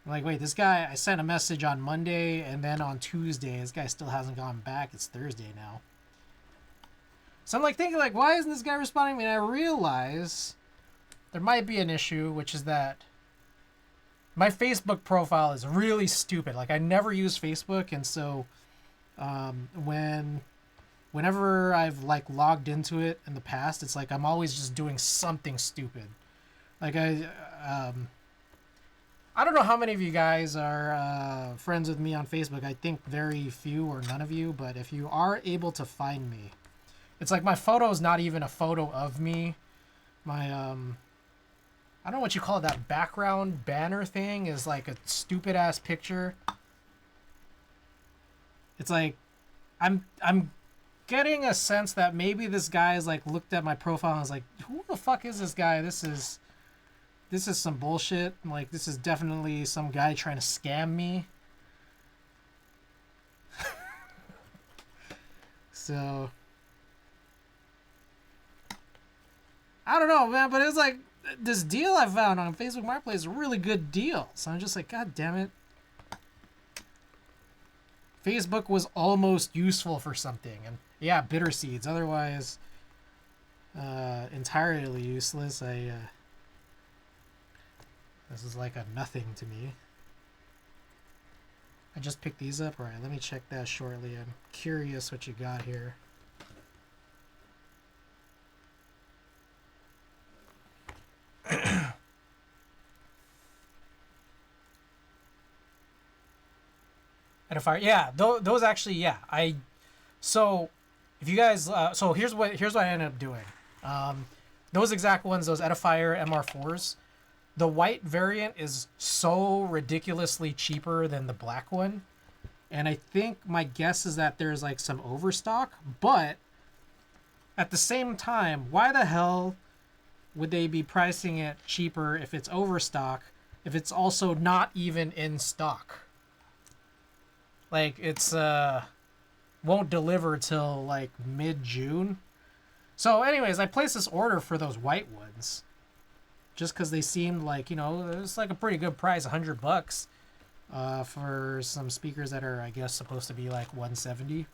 I'm like, wait, this guy, I sent a message on Monday and then on Tuesday. This guy still hasn't gone back. It's Thursday now. So I'm like thinking, like, why isn't this guy responding to me? And I realize there might be an issue, which is that my Facebook profile is really stupid. Like, I never use Facebook, and so whenever I've like logged into it in the past, it's like I'm always just doing something stupid. Like I don't know how many of you guys are friends with me on Facebook. I think very few or none of you, but if you are able to find me, it's like my photo is not even a photo of me. My I don't know what you call it, that background banner thing is like a stupid ass picture. It's like I'm getting a sense that maybe this guy is like looked at my profile and was like, who the fuck is this guy? This is some bullshit. Like, this is definitely some guy trying to scam me. So I don't know, man, but it was like this deal I found on Facebook Marketplace is a really good deal. So I'm just like, God damn it. Facebook was almost useful for something. And yeah, bitter seeds. Otherwise, entirely useless. This is like a nothing to me. I just picked these up. All right, let me check that shortly. I'm curious what you got here. Edifier, yeah, those actually, yeah. So if you guys, so here's what I ended up doing. Those exact ones, those Edifier MR4s, the white variant is so ridiculously cheaper than the black one, and I think my guess is that there's like some overstock. But at the same time, why the hell would they be pricing it cheaper if it's overstock, if it's also not even in stock? Like, it's won't deliver till like mid-June. So anyways, I placed this order for those white ones just because they seemed like, you know, it's like a pretty good price, $100 for some speakers that are, I guess, supposed to be like 170.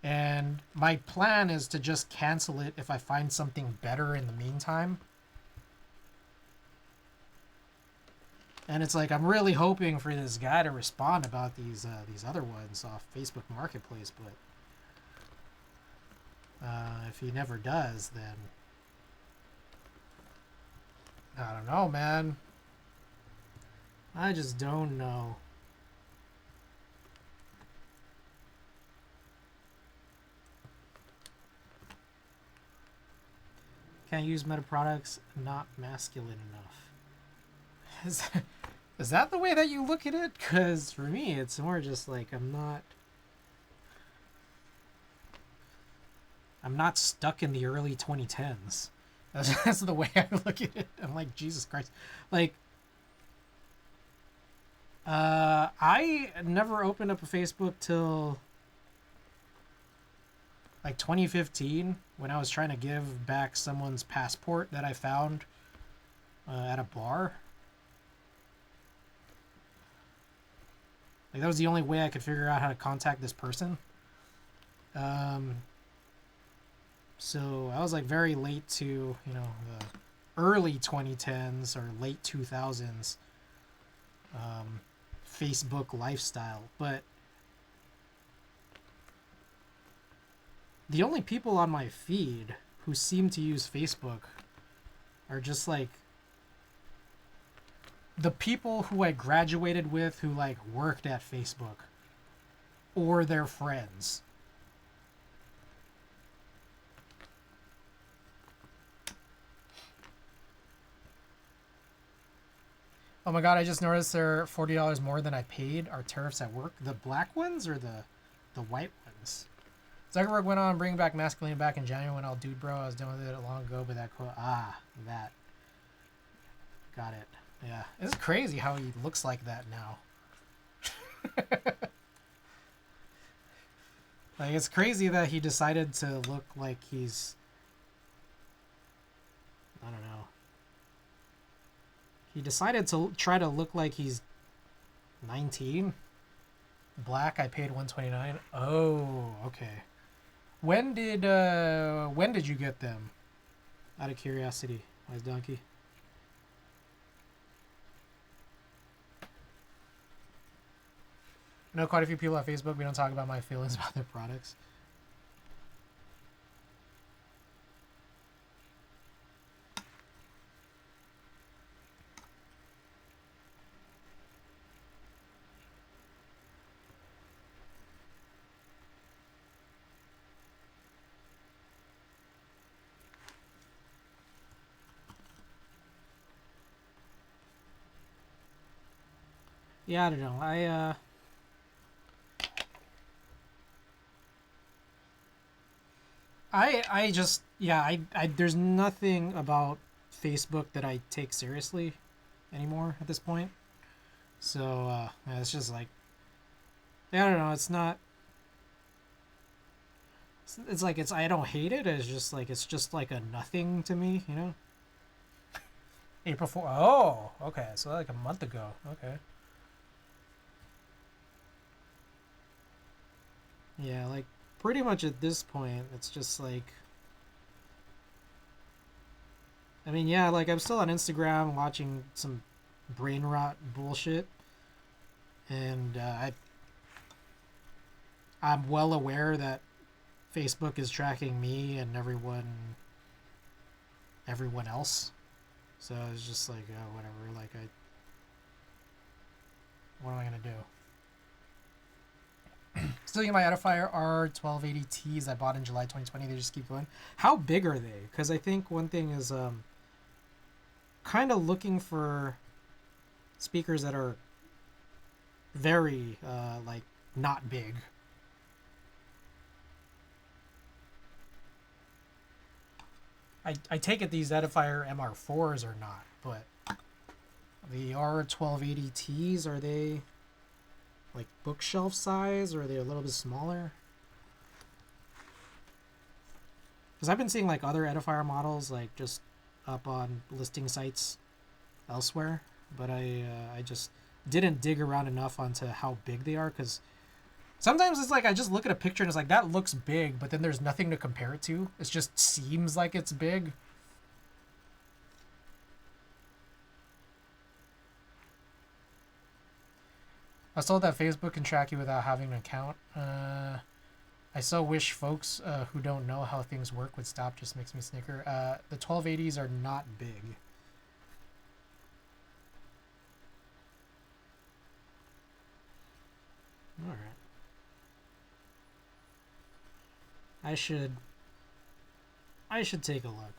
And my plan is to just cancel it if I find something better in the meantime. And it's like, I'm really hoping for this guy to respond about these other ones off Facebook Marketplace, but if he never does, then I don't know, man. I just don't know. Can't use meta products, not masculine enough. Is that the way that you look at it? Because for me, it's more just like I'm not stuck in the early 2010s. That's the way I look at it. I'm like, Jesus Christ. Like, I never opened up a Facebook till like 2015 when I was trying to give back someone's passport that I found at a bar. Like, that was the only way I could figure out how to contact this person. So I was like very late to, you know, the early 2010s or late 2000s Facebook lifestyle. But the only people on my feed who seem to use Facebook are just like the people who I graduated with who like worked at Facebook or their friends. Oh my god, I just noticed they're $40 more than I paid. Are tariffs at work? The black ones or the white ones? Zuckerberg went on bringing back masculine back in January when all dude bro. I was done with it long ago, but that quote, that. Got it. Yeah. It's crazy how he looks like that now. Like, it's crazy that he decided to look like he's... I don't know. He decided to try to look like he's 19. Black, I paid 129. Oh, okay. When did you get them? Out of curiosity, Wise Donkey. I know quite a few people on Facebook. We don't talk about my feelings about their products. Yeah, I don't know. I just, yeah, I there's nothing about Facebook that I take seriously anymore at this point. So yeah, it's just like, yeah, I don't know. It's not. It's like I don't hate it. It's just like a nothing to me, you know. April 4. Oh, okay. So like a month ago. Okay. Yeah, like pretty much at this point, it's just like. I mean, yeah, like I'm still on Instagram watching some brain rot bullshit, and I'm well aware that Facebook is tracking me and everyone else. So it's just like, oh, whatever. Like what am I gonna do? Still getting my Edifier R1280Ts I bought in July 2020. They just keep going. How big are they? Because I think one thing is kind of looking for speakers that are very like not big. I take it these Edifier MR4s are not, but the R1280Ts, are they like bookshelf size, or are they a little bit smaller? Because I've been seeing like other Edifier models like just up on listing sites elsewhere, but I just didn't dig around enough onto how big they are, because sometimes it's like I just look at a picture and it's like that looks big, but then there's nothing to compare it to. It just seems like it's big. I was told that Facebook can track you without having an account. I so wish folks who don't know how things work would stop. Just makes me snicker. The 1280s are not big. All right. I should take a look.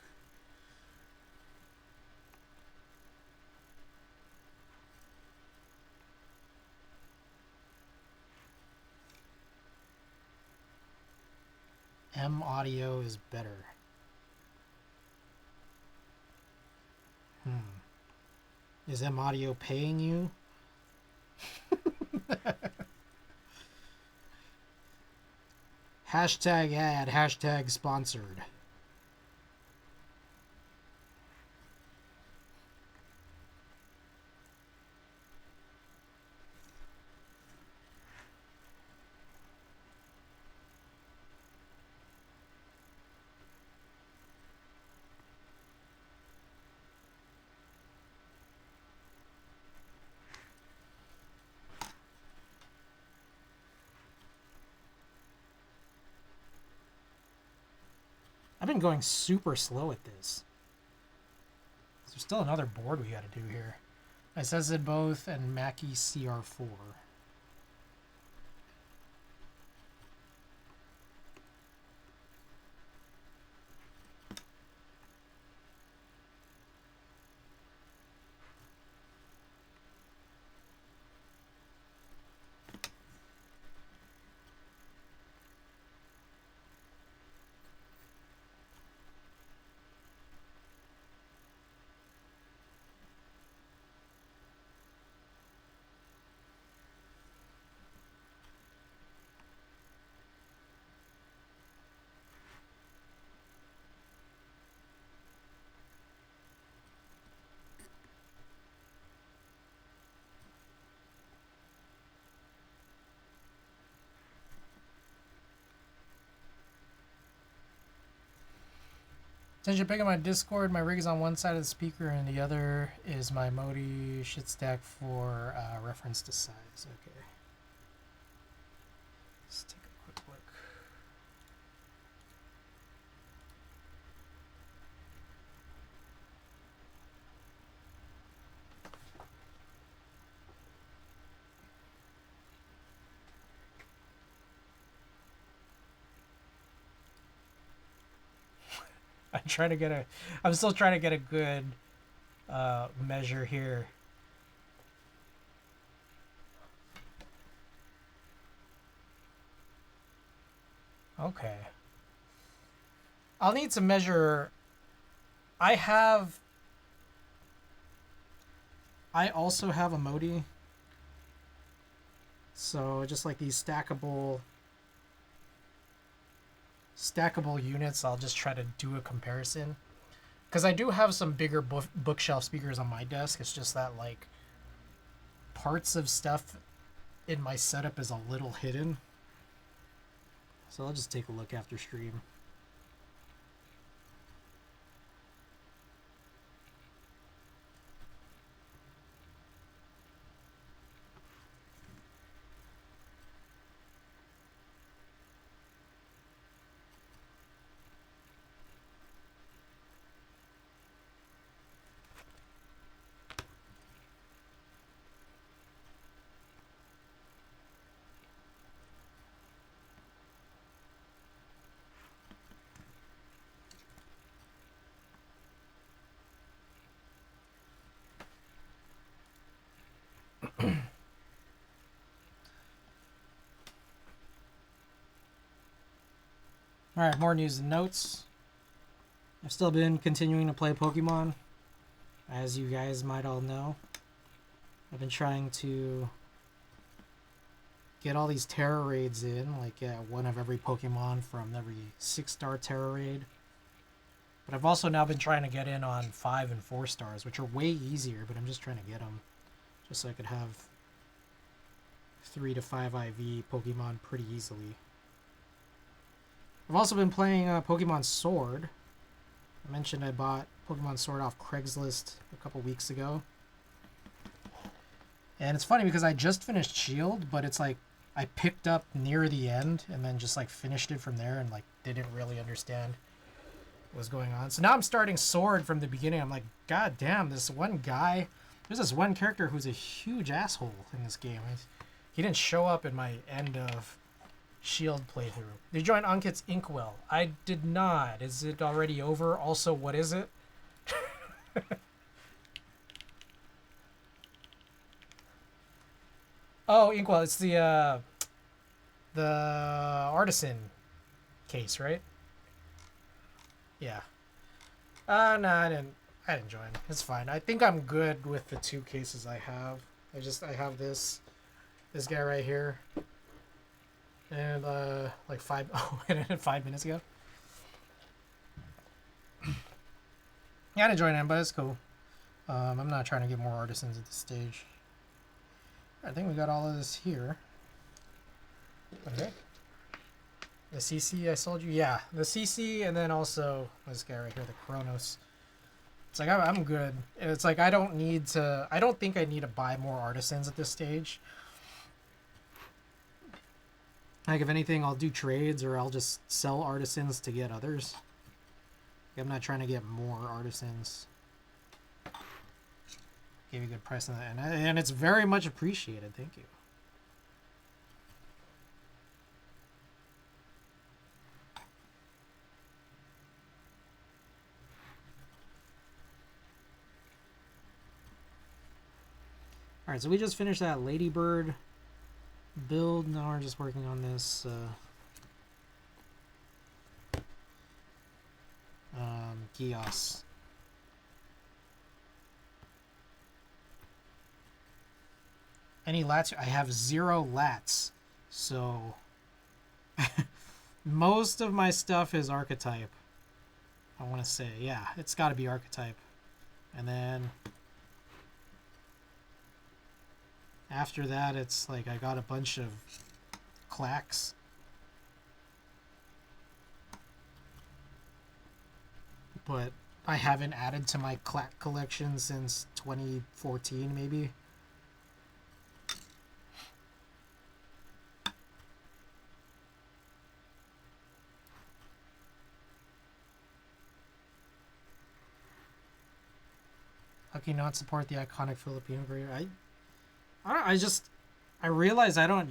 M audio is better. Is M audio paying you? Hashtag ad, hashtag sponsored. I've been going super slow at this. There's still another board we gotta do here. It says it both and Mackie CR4. Since you're picking my Discord, my rig is on one side of the speaker and the other is my Modi shit stack for reference to size. Okay. Let's take a quick look. I'm still trying to get a good measure here. Okay. I'll need to measure. I also have a Modi. So just like these stackable units, I'll just try to do a comparison. Because I do have some bigger bookshelf speakers on my desk. It's just that like parts of stuff in my setup is a little hidden. So I'll just take a look after stream. Alright, more news and notes. I've still been continuing to play Pokemon, as you guys might all know. I've been trying to get all these Terra raids in, like one of every Pokemon from every 6-star Terra raid. But I've also now been trying to get in on 5 and 4 stars, which are way easier, but I'm just trying to get them. Just so I could have 3 to 5 IV Pokemon pretty easily. I've also been playing Pokemon Sword. I mentioned I bought Pokemon Sword off Craigslist a couple weeks ago. And it's funny because I just finished Shield, but it's like I picked up near the end and then just like finished it from there and like didn't really understand what was going on. So now I'm starting Sword from the beginning. I'm like, God damn, this one guy, there's this one character who's a huge asshole in this game. He didn't show up in my end of Shield playthrough. Did you join Ankit's Inkwell? I did not. Is it already over? Also, what is it? Oh, Inkwell. It's the artisan case, right? Yeah. No, I didn't join. It's fine. I think I'm good with the 2 cases I have. I have this guy right here. And like 5 minutes ago. Yeah, I didn't join in, but it's cool. I'm not trying to get more artisans at this stage. I think we got all of this here. Okay. The CC I sold you? Yeah, the CC and then also this guy right here, the Kronos. It's like, I'm good. It's like I don't think I need to buy more artisans at this stage. Like, if anything, I'll do trades or I'll just sell artisans to get others. I'm not trying to get more artisans. Gave you a good price on that, and it's very much appreciated. Thank you. Alright, so we just finished that ladybird build. Now we're just working on this geass. Any lats? I have 0 lats, so most of my stuff is archetype. I want to say, yeah, it's got to be archetype. And then after that, it's like I got a bunch of clacks. but I haven't added to my clack collection since 2014, maybe. How can you not support the iconic Filipino creator? I realize I don't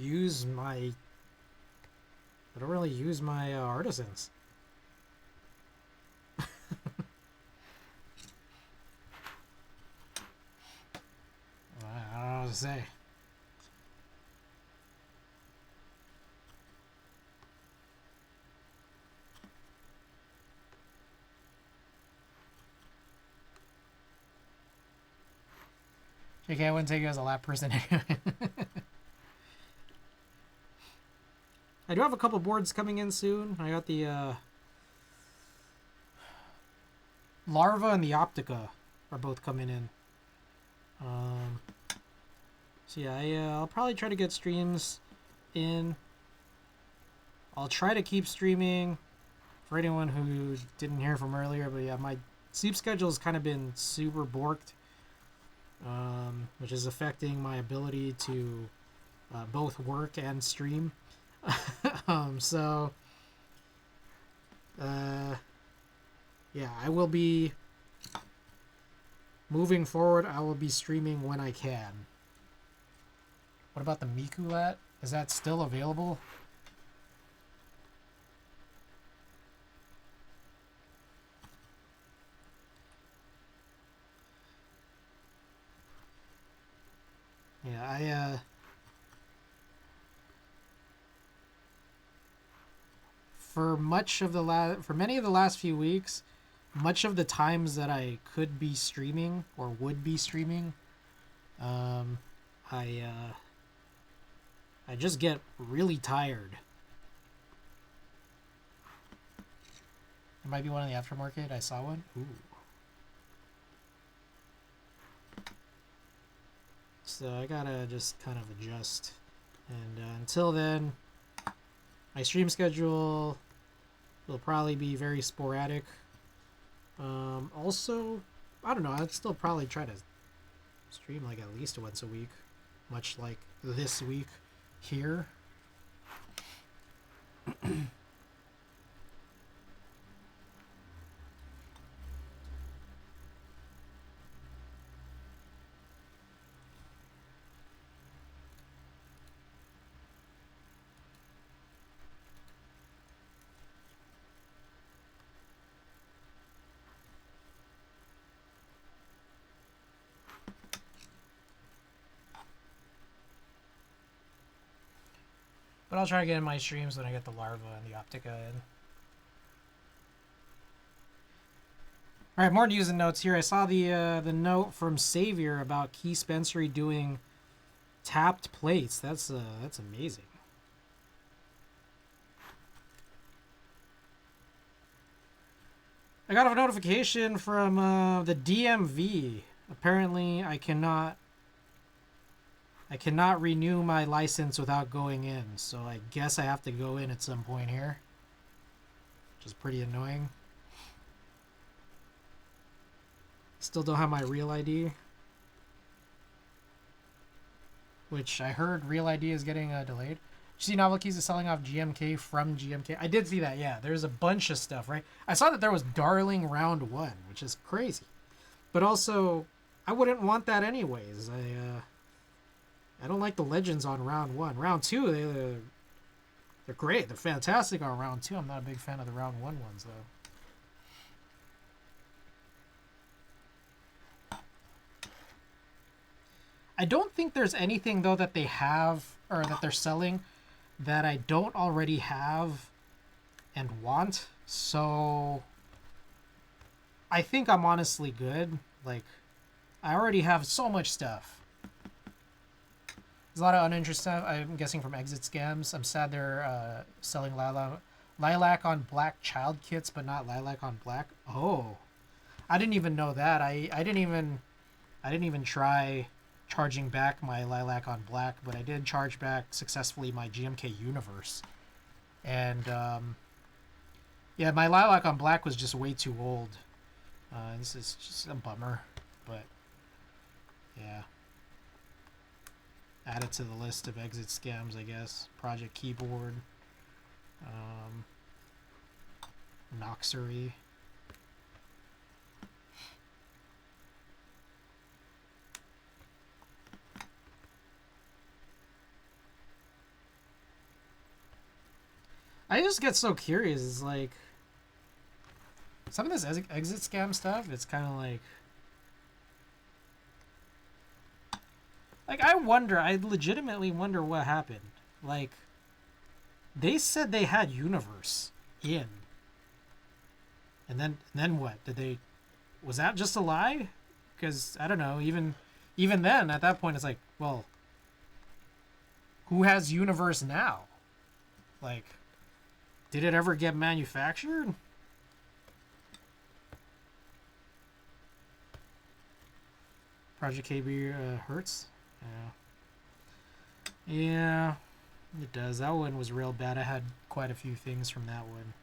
really use my artisans. I don't know what to say. JK, I wouldn't take you as a lap person anyway. I do have a couple boards coming in soon. I got the Larva and the Optica are both coming in. So yeah, I'll probably try to get streams in. I'll try to keep streaming for anyone who didn't hear from earlier, but yeah, my sleep schedule has kind of been super borked, which is affecting my ability to both work and stream. Yeah, I will be moving forward. I will be streaming when I can. What about the Miku Lat? Is that still available? Yeah, for many of the last few weeks, much of the times that I could be streaming or would be streaming, I just get really tired. It might be one in the aftermarket. I saw one. Ooh. So I gotta just kind of adjust. And until then, my stream schedule will probably be very sporadic. Also, I don't know, I'd still probably try to stream like at least once a week, much like this week here. But I'll try to get in my streams when I get the Larva and the Optica in. Alright, more news and notes here. I saw the note from Savior about Key Spencery doing tapped plates. That's amazing. I got a notification from the DMV. Apparently, I cannot renew my license without going in, so I guess I have to go in at some point here, which is pretty annoying. Still don't have my real ID, which I heard real ID is getting delayed. You see Novel Keys is selling off GMK from GMK. I did see that, yeah. There's a bunch of stuff, right? I saw that there was Darling Round 1, which is crazy. But also, I wouldn't want that anyways. I don't like the legends on round 1. Round 2, they're great. They're fantastic on round 2. I'm not a big fan of the round 1 ones, though. I don't think there's anything, though, that they have, or that they're selling, that I don't already have and want. So I think I'm honestly good. Like, I already have so much stuff. There's a lot of uninterested stuff, I'm guessing, from exit scams. I'm sad they're selling lilac on black child kits, but not lilac on black. Oh, I didn't even know that. I didn't even try charging back my lilac on black, but I did charge back successfully my GMK Universe. And yeah, my lilac on black was just way too old. This is just a bummer, but yeah. Add it to the list of exit scams, I guess. Project Keyboard. Noxery. I just get so curious. It's like some of this exit scam stuff. It's kind of like I wonder. I legitimately wonder what happened. Like they said they had Universe in, and then what? Did they? Was that just a lie? Because I don't know. Even then, at that point, it's like, well, who has Universe now? Like, did it ever get manufactured? Project KB hurts. Yeah. Yeah, it does. That one was real bad. I had quite a few things from that one.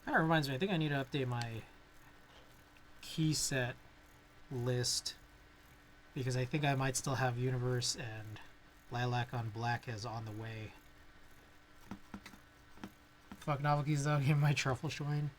Kind of reminds me, I think I need to update my key set list because I think I might still have Universe and Lilac on Black as on the way. Fuck novel keys though, give me my truffle shrine.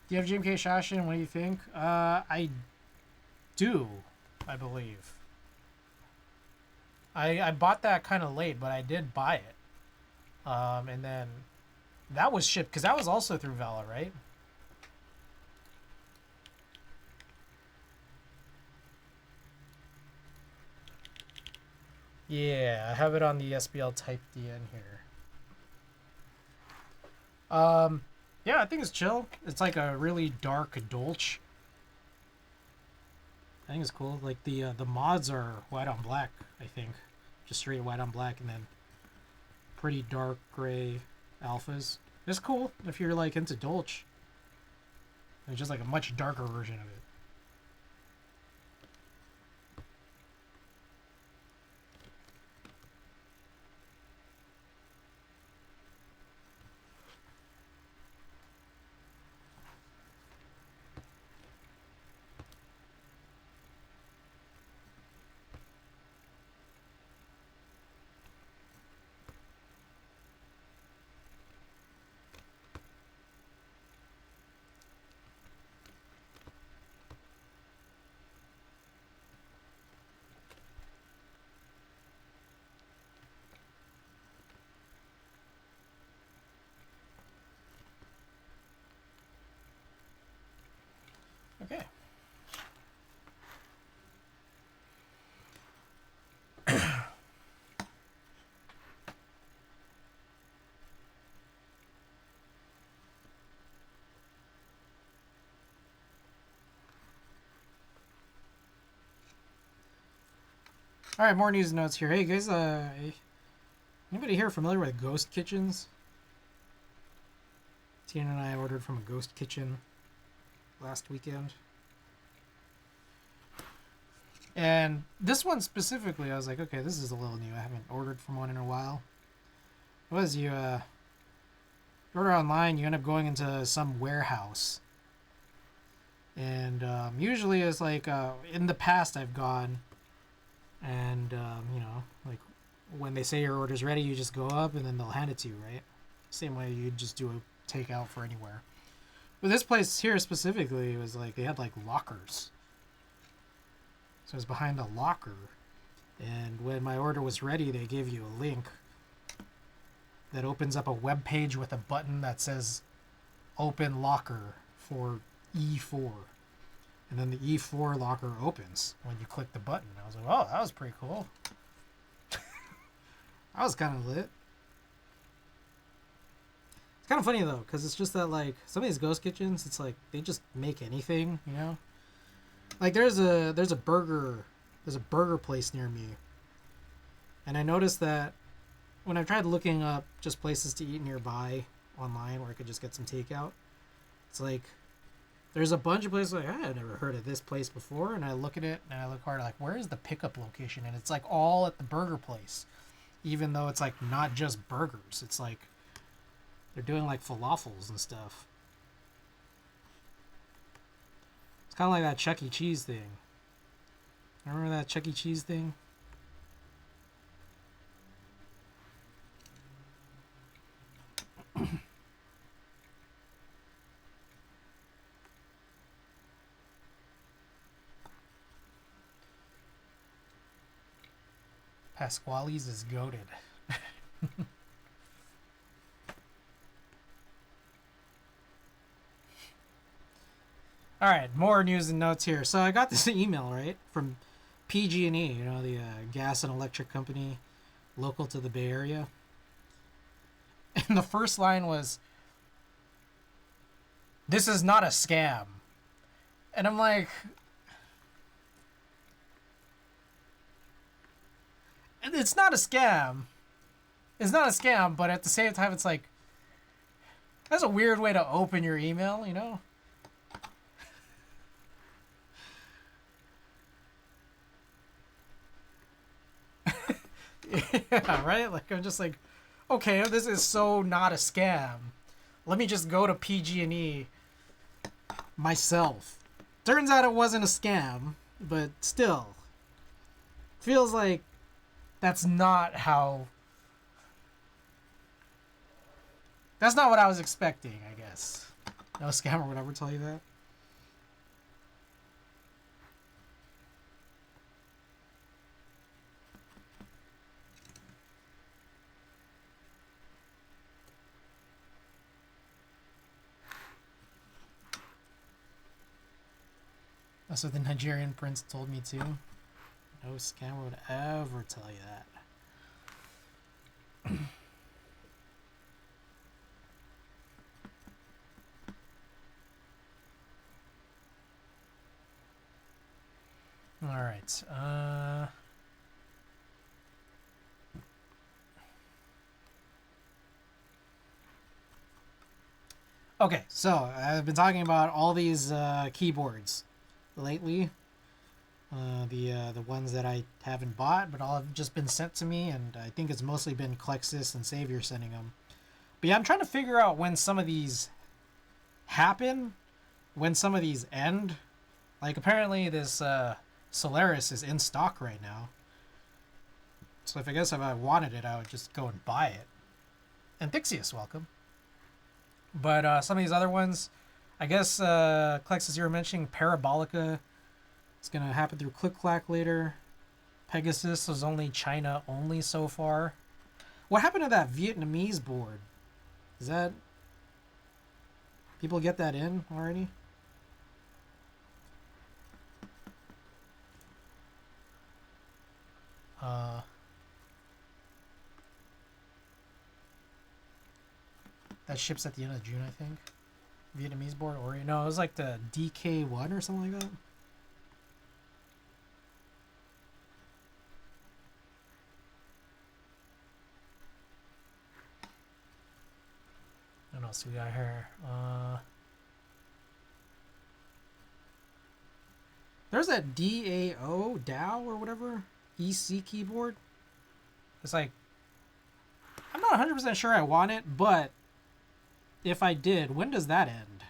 Do you have GMK Shashin? What do you think? I do, I believe. I bought that kind of late, but I did buy it. And then that was shipped, because that was also through Vela, right? Yeah, I have it on the SBL Type DN here. Yeah, I think it's chill. It's like a really dark Dolch. I think it's cool. Like the mods are white on black, I think. Just straight white on black, and then pretty dark gray alphas. It's cool if you're like into Dolch. It's just like a much darker version of it. Okay. All right, more news and notes here. Hey guys, anybody here familiar with ghost kitchens? Tina and I ordered from a ghost kitchen last weekend. And this one specifically, I was like, okay, this is a little new. I haven't ordered from one in a while. What is you order online, you end up going into some warehouse. And usually it's like, in the past I've gone and, you know, like when they say your order's ready, you just go up and then they'll hand it to you, right? Same way you'd just do a takeout for anywhere. But this place here specifically, it was like they had like lockers. So it was behind a locker. And when my order was ready, they gave you a link that opens up a web page with a button that says open locker for E4. And then the E4 locker opens when you click the button. I was like, oh, that was pretty cool. That was kind of lit. It's kind of funny though, because it's just that like some of these ghost kitchens, it's like they just make anything, you know? Like there's a burger place near me. And I noticed that when I tried looking up just places to eat nearby online where I could just get some takeout, it's like there's a bunch of places like, I've never heard of this place before. And I look at it and I look hard like, where is the pickup location? And it's like all at the burger place, even though it's like not just burgers. It's like they're doing like falafels and stuff. It's kind of like that Chuck E. Cheese thing. Remember that Chuck E. Cheese thing? Pasquale's is goated. All right, more news and notes here. So I got this email, right, from PG&E, you know, the gas and electric company local to the Bay Area. And the first line was, "This is not a scam." And I'm like, it's not a scam. It's not a scam, but at the same time, it's like, that's a weird way to open your email, you know? Yeah, right? Like, I'm just like, okay, this is so not a scam. Let me just go to PG&E myself. Turns out it wasn't a scam, but still. Feels like that's not how... That's not what I was expecting, I guess. No scammer would ever tell you that. That's what the Nigerian prince told me too. No scammer would ever tell you that. All right. Okay, so I've been talking about all these keyboards lately. The ones that I haven't bought, but all have just been sent to me, and I think it's mostly been Klexis and Savior sending them. But yeah, I'm trying to figure out when some of these happen, when some of these end. Like apparently this Solaris is in stock right now. So if I wanted it, I would just go and buy it. And Thixius, welcome. But some of these other ones, I guess Klexis, you were mentioning Parabolica. It's going to happen through Click Clack later. Pegasus was only China only so far. What happened to that Vietnamese board? Is that... People get that in already? That ships at the end of June, I think. Vietnamese board, or no, it was like the DK1 or something like that. What else we got here? There's that DAO or whatever EC keyboard. It's like, I'm not 100% sure I want it, but if I did, when does that end?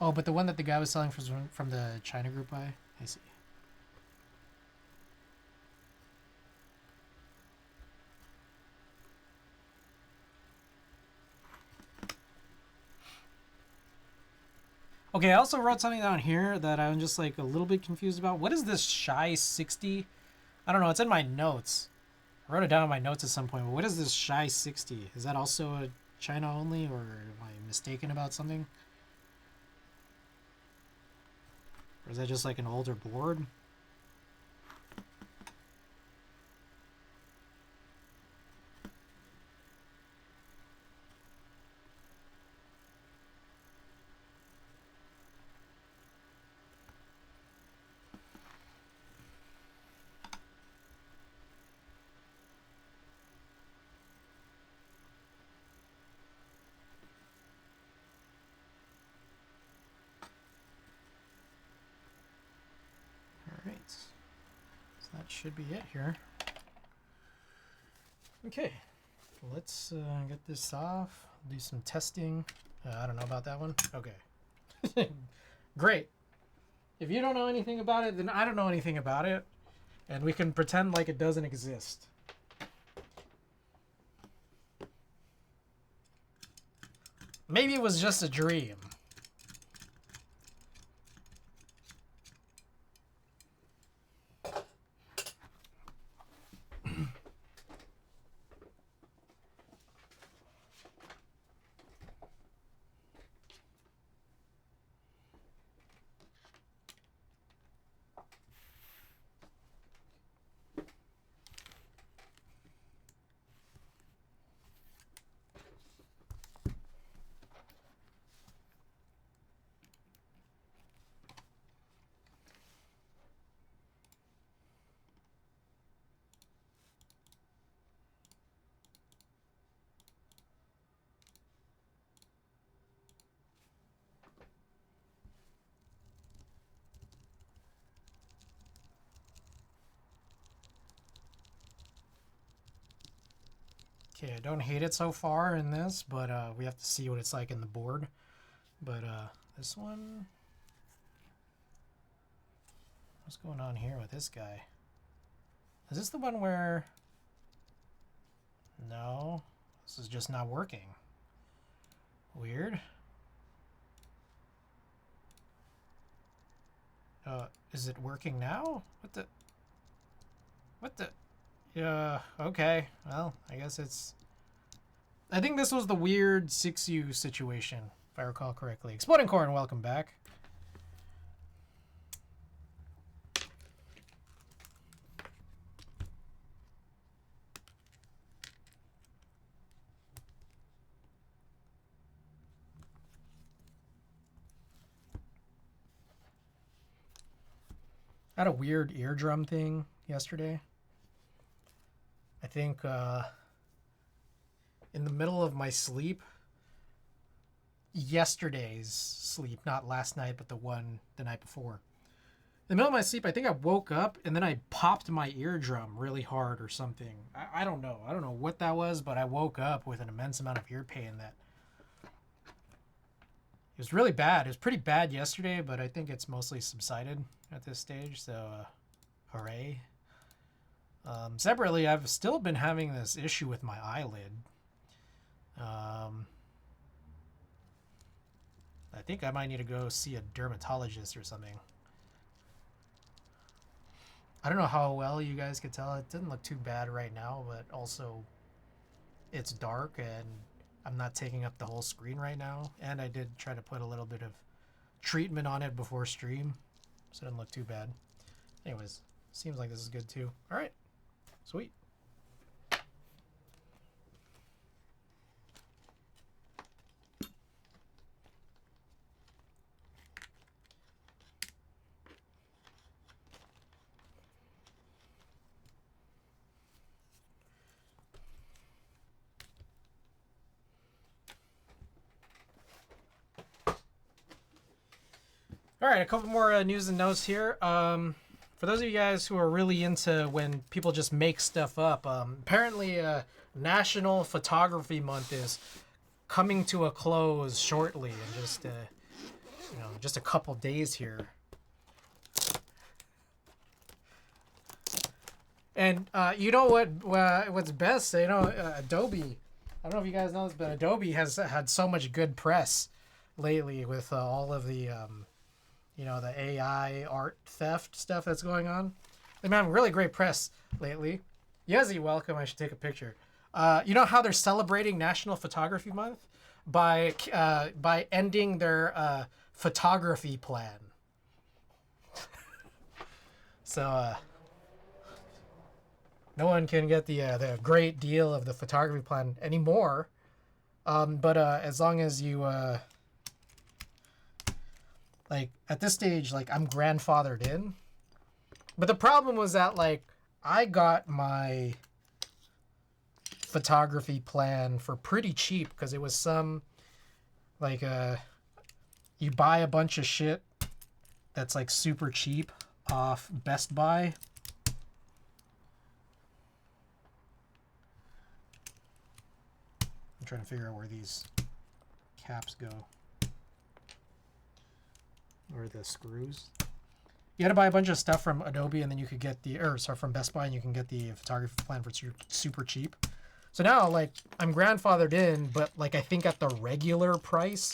Oh, but the one that the guy was selling from the China group buy? I see. Okay, I also wrote something down here that I'm just like a little bit confused about. What is this geass60? I don't know. It's in my notes. I wrote it down in my notes at some point. But what is this geass60? Is that also a China only, or am I mistaken about something? Or is that just like an older board? Alright. So that should be it here. Okay. Let's get this off. Do some testing. I don't know about that one. Okay. Great. If you don't know anything about it, then I don't know anything about it. And we can pretend like it doesn't exist. Maybe it was just a dream. Okay, I don't hate it so far in this, but we have to see what it's like in the board. But this one... What's going on here with this guy? Is this the one where... No, this is just not working. Weird. Is it working now? What the... Yeah, okay. Well, I guess it's... I think this was the weird 6U situation, if I recall correctly. Exploding Corn, welcome back. I had a weird eardrum thing yesterday. I think in the middle of my sleep, yesterday's sleep, not last night, but the night before. In the middle of my sleep, I think I woke up and then I popped my eardrum really hard or something. I don't know. I don't know what that was, but I woke up with an immense amount of ear pain that it was really bad. It was pretty bad yesterday, but I think it's mostly subsided at this stage, so hooray. Separately, I've still been having this issue with my eyelid. I think I might need to go see a dermatologist or something. I don't know how well you guys could tell. It doesn't look too bad right now, but also it's dark and I'm not taking up the whole screen right now. And I did try to put a little bit of treatment on it before stream, so it doesn't look too bad. Anyways, seems like this is good too. All right, sweet. All right, a couple more news and notes here. For those of you guys who are really into when people just make stuff up, apparently National Photography Month is coming to a close shortly. And just you know, just a couple days here. And you know what's best? You know, Adobe. I don't know if you guys know this, but Adobe has had so much good press lately with all of the, you know, the AI art theft stuff that's going on. They've been having really great press lately. Yezi, welcome. I should take a picture. You know how they're celebrating National Photography Month by ending their photography plan. So no one can get the great deal of the photography plan anymore. But as long as you like at this stage, like I'm grandfathered in. But the problem was that like I got my photography plan for pretty cheap because it was some like you buy a bunch of shit that's like super cheap off Best Buy. I'm trying to figure out where these caps go. Or the screws. You had to buy a bunch of stuff from Adobe and then you could get from Best Buy and you can get the photography plan for super cheap. So now, like, I'm grandfathered in, but, like, I think at the regular price,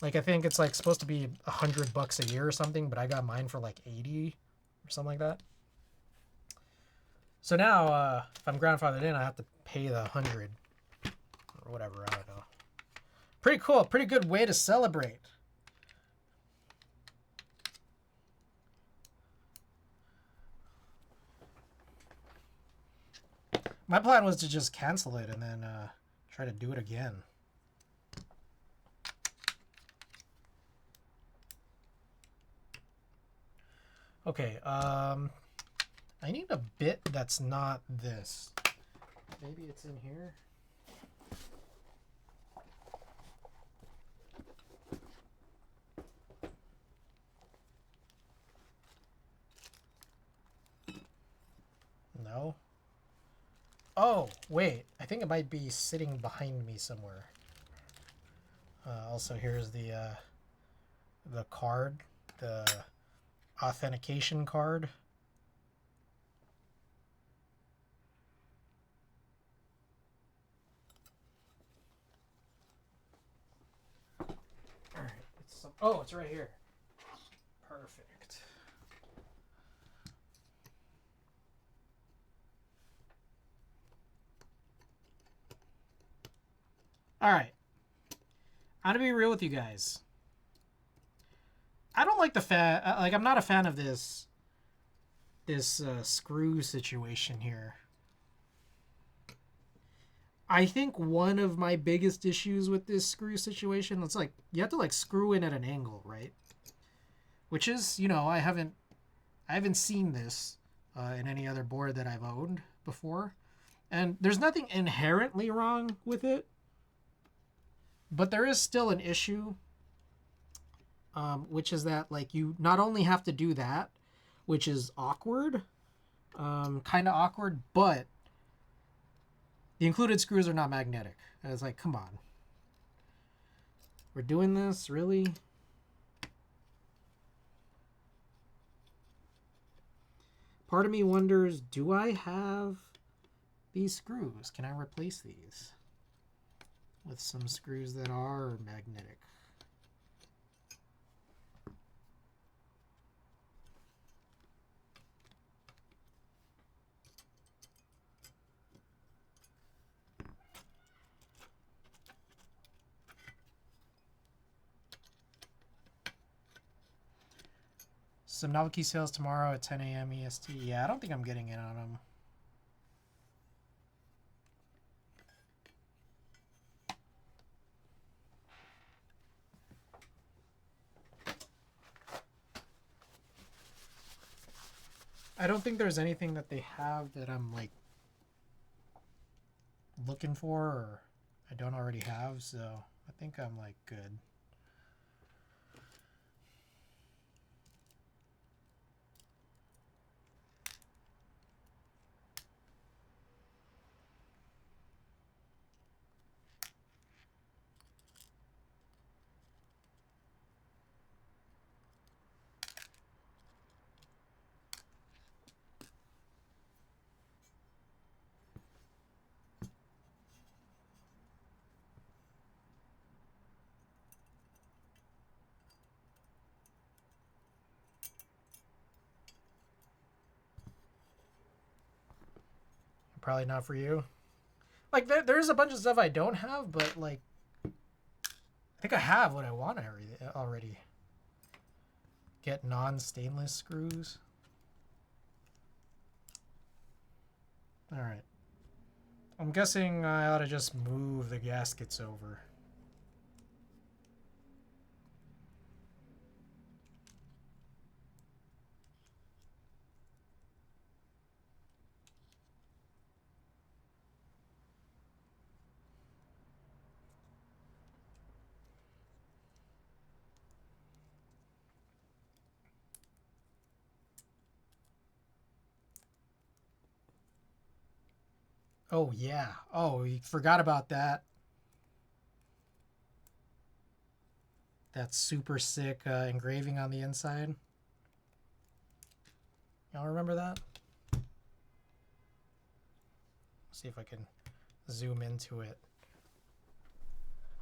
like, I think it's, like, supposed to be $100 a year or something, but I got mine for, like, 80 or something like that. So now, if I'm grandfathered in, I have to pay the 100 or whatever, I don't know. Pretty cool. Pretty good way to celebrate. My plan was to just cancel it and then try to do it again. Okay, I need a bit that's not this. Maybe it's in here. No. Oh, wait. I think it might be sitting behind me somewhere. Also, here's the card, the authentication card. All right. It's right here. Perfect. All right. I'm gonna be real with you guys. I don't like I'm not a fan of this screw situation here. I think one of my biggest issues with this screw situation, it's like you have to like screw in at an angle, right? Which is, you know, I haven't seen this in any other board that I've owned before, and there's nothing inherently wrong with it, but there is still an issue, which is that like you not only have to do that, which is awkward, kind of awkward, but the included screws are not magnetic. And it's like, come on. We're doing this, really? Part of me wonders, do I have these screws? Can I replace these with some screws that are magnetic? Some novelty sales tomorrow at 10 a.m. EST. Yeah, I don't think I'm getting in on them. I don't think there's anything that they have that I'm like looking for or I don't already have, so I think I'm like good. probably not for you. Like, there's a bunch of stuff I don't have, but, like, I think I have what I want already. Get non-stainless screws. Alright. I'm guessing I ought to just move the gaskets over. Oh, yeah. Oh, you forgot about that. That super sick engraving on the inside. Y'all remember that? See if I can zoom into it.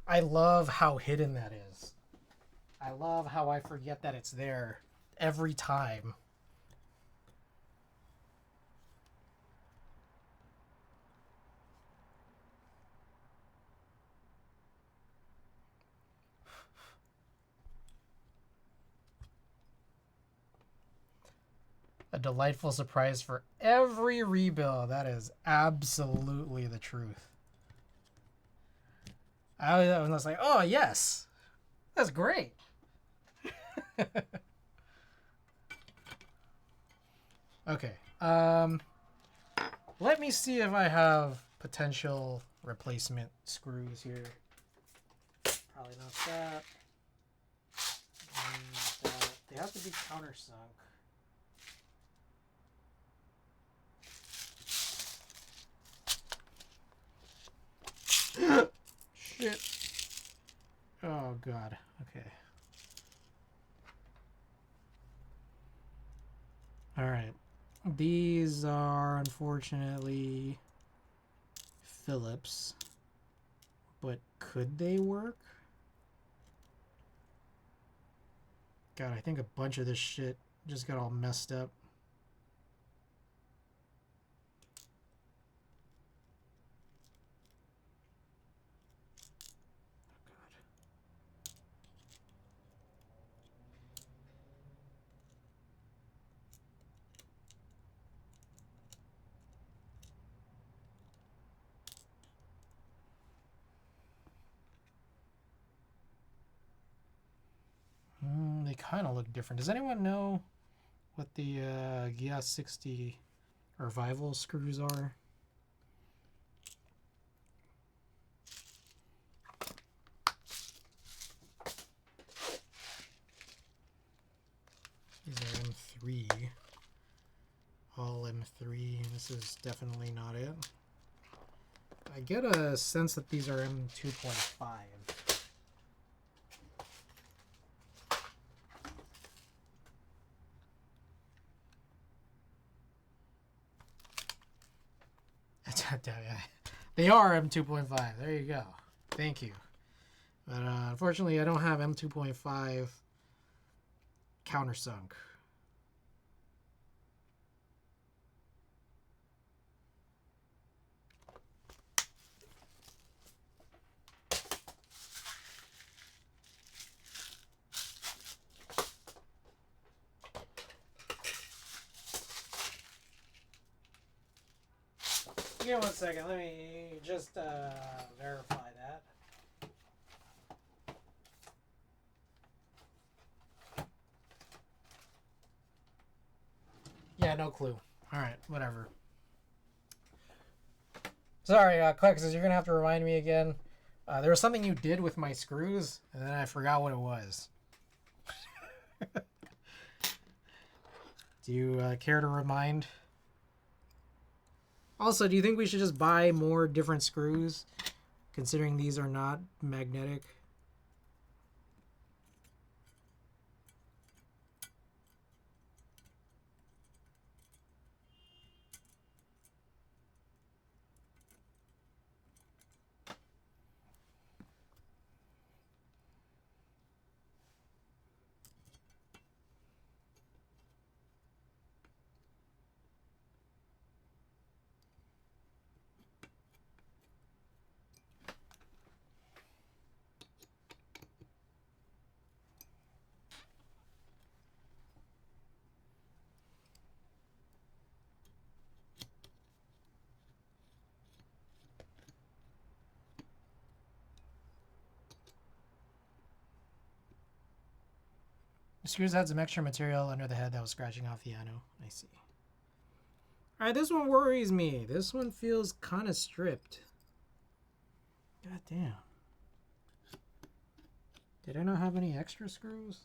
I love how hidden that is. I love how I forget that it's there every time. A delightful surprise for every rebuild. That is absolutely the truth. I was like, oh, yes. That's great. Okay. Let me see if I have potential replacement screws here. Probably not that. That. They have to be countersunk. Shit. Oh, God. Okay. Alright. These are, unfortunately, Phillips. But could they work? God, I think a bunch of this shit just got all messed up. They kind of look different. Does anyone know what the geass60 revival screws are? These are M3. All M3. This is definitely not it. I get a sense that these are M2.5. They are M2.5. There you go. Thank you. But unfortunately, I don't have M2.5 countersunk. Give me 1 second. Let me just verify that. Yeah, no clue. Alright, whatever. Sorry, Clexus, you're going to have to remind me again. There was something you did with my screws, and then I forgot what it was. Do you care to remind? Also, do you think we should just buy more different screws, considering these are not magnetic? The screws had some extra material under the head that was scratching off the ano. I see. Alright, this one worries me. This one feels kind of stripped. God damn. Did I not have any extra screws?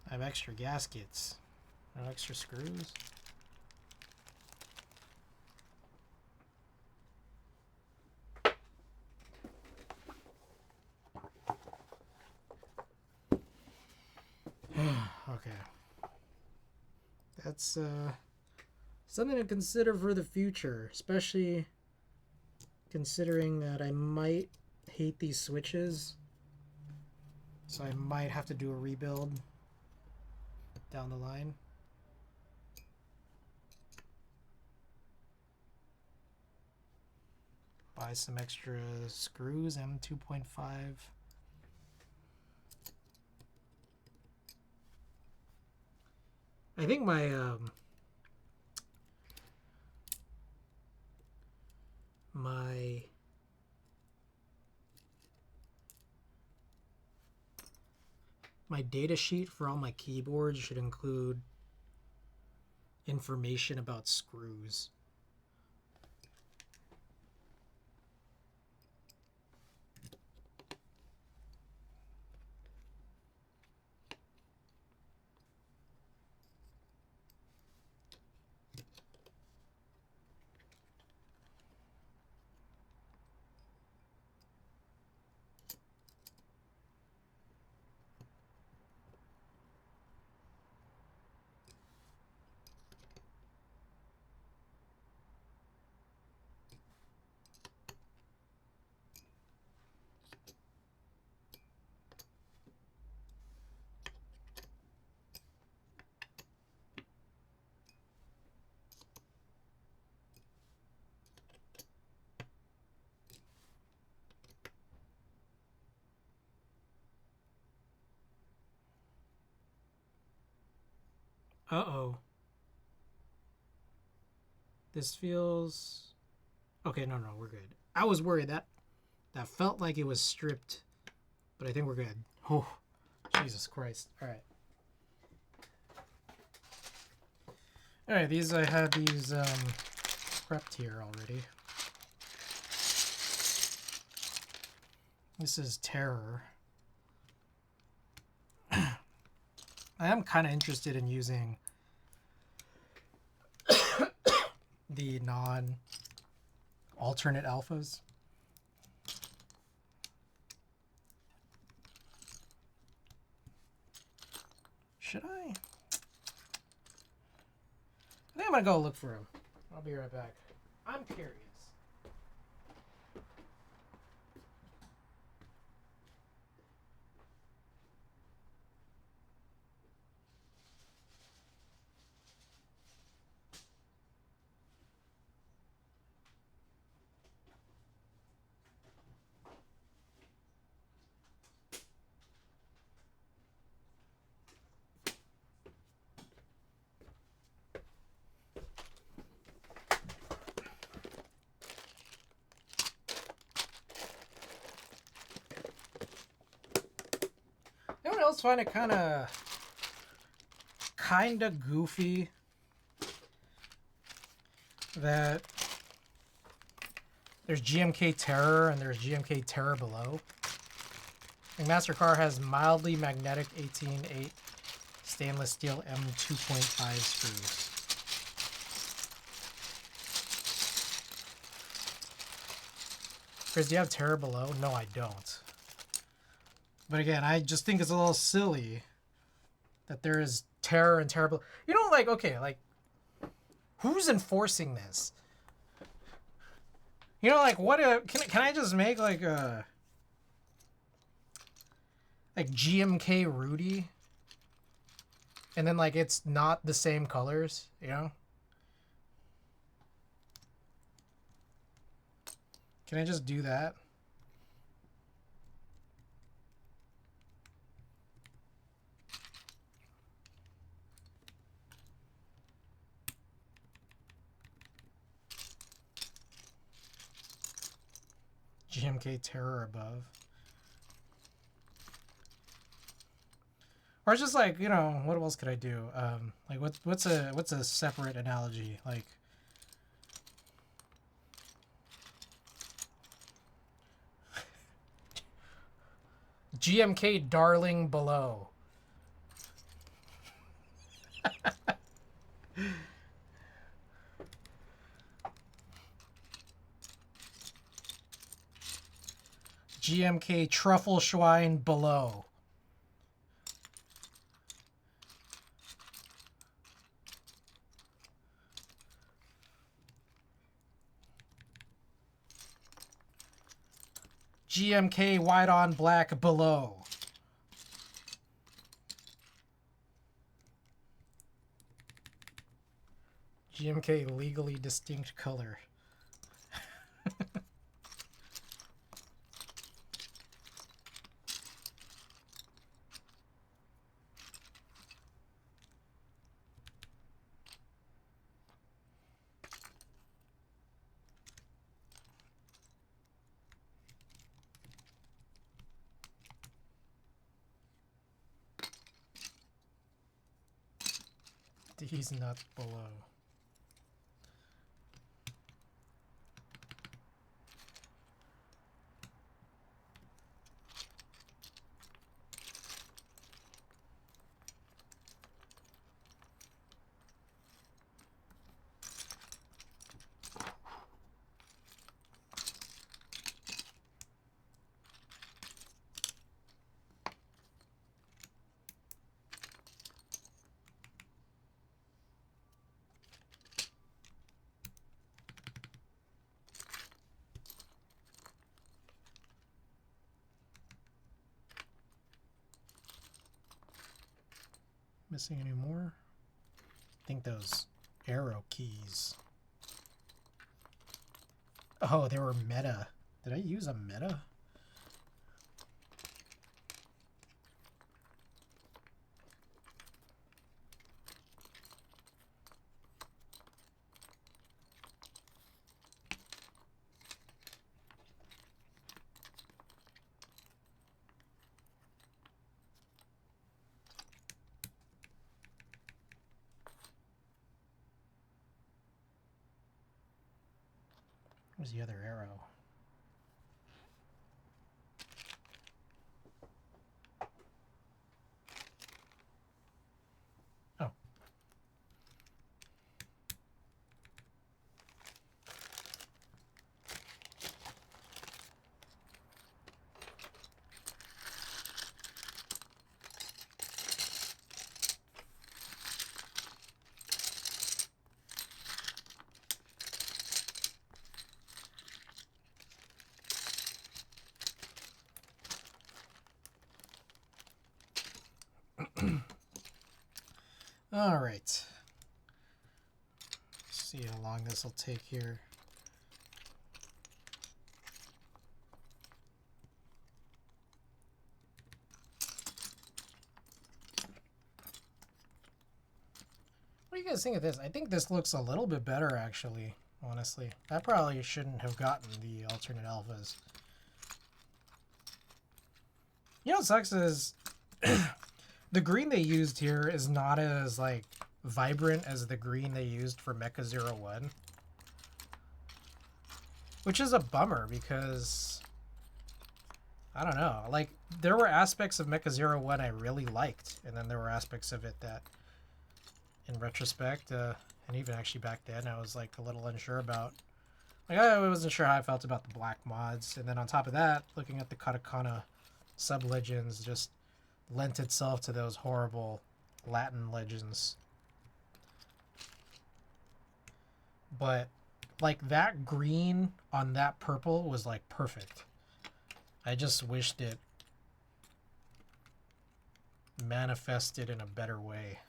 I have extra gaskets. No extra screws. Okay. That's something to consider for the future, especially considering that I might hate these switches. So I might have to do a rebuild down the line. Buy some extra screws, M2.5. I think my my data sheet for all my keyboards should include information about screws. Uh-oh. This feels... Okay, no, we're good. I was worried that felt like it was stripped, but I think we're good. Oh, Jesus Christ. All right. All right, these, I had these prepped here already. This is Terror. I am kind of interested in using the non-alternate alphas. Should I? I think I'm gonna go look for him. I'll be right back. I'm curious. Anyone else find it kind of goofy that there's GMK Terror and there's GMK Terror below? And MasterCard has mildly magnetic 18-8 stainless steel M2.5 screws. Chris, do you have Terror below? No, I don't. But again, I just think it's a little silly that there is Terror and Terror below. You know, like, okay, like, who's enforcing this? You know, like, what can I just make, like, a... like, GMK Rudy? And then, like, it's not the same colors, you know? Can I just do that? GMK terror above. Or it's just like, you know, what else could I do? Like what's a separate analogy? Like GMK darling below. GMK truffle schwein below. GMK white on black below. GMK legally distinct color. He's not below. Missing any more? I think those arrow keys. Oh, they were meta. Did I use a meta? Where's the other arrow? Oh. All right. See how long this will take here. What do you guys think of this? I think this looks a little bit better, actually, honestly. I probably shouldn't have gotten the alternate alphas. You know what sucks is the green they used here is not as, like, vibrant as the green they used for Mecha 01. Which is a bummer because, I don't know, like, there were aspects of Mecha 01 I really liked, and then there were aspects of it that, in retrospect, and even actually back then, I was, like, a little unsure about. Like, I wasn't sure how I felt about the black mods, and then on top of that, looking at the katakana sub-legends just lent itself to those horrible Latin legends. But, like, that green on that purple was, like, perfect. I just wished it manifested in a better way.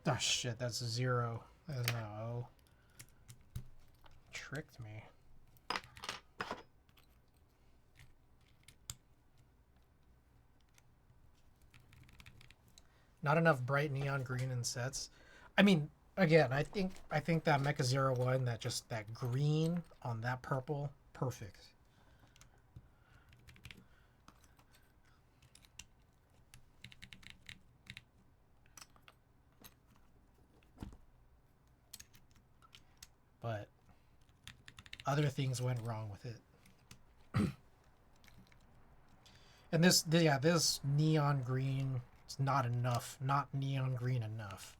Oh shit, that's a 0. That's no O. Tricked me. Not enough bright neon green in sets. I mean, again, I think that Mecha 01, that green on that purple, perfect. But other things went wrong with it. And this neon green is not enough. Not neon green enough,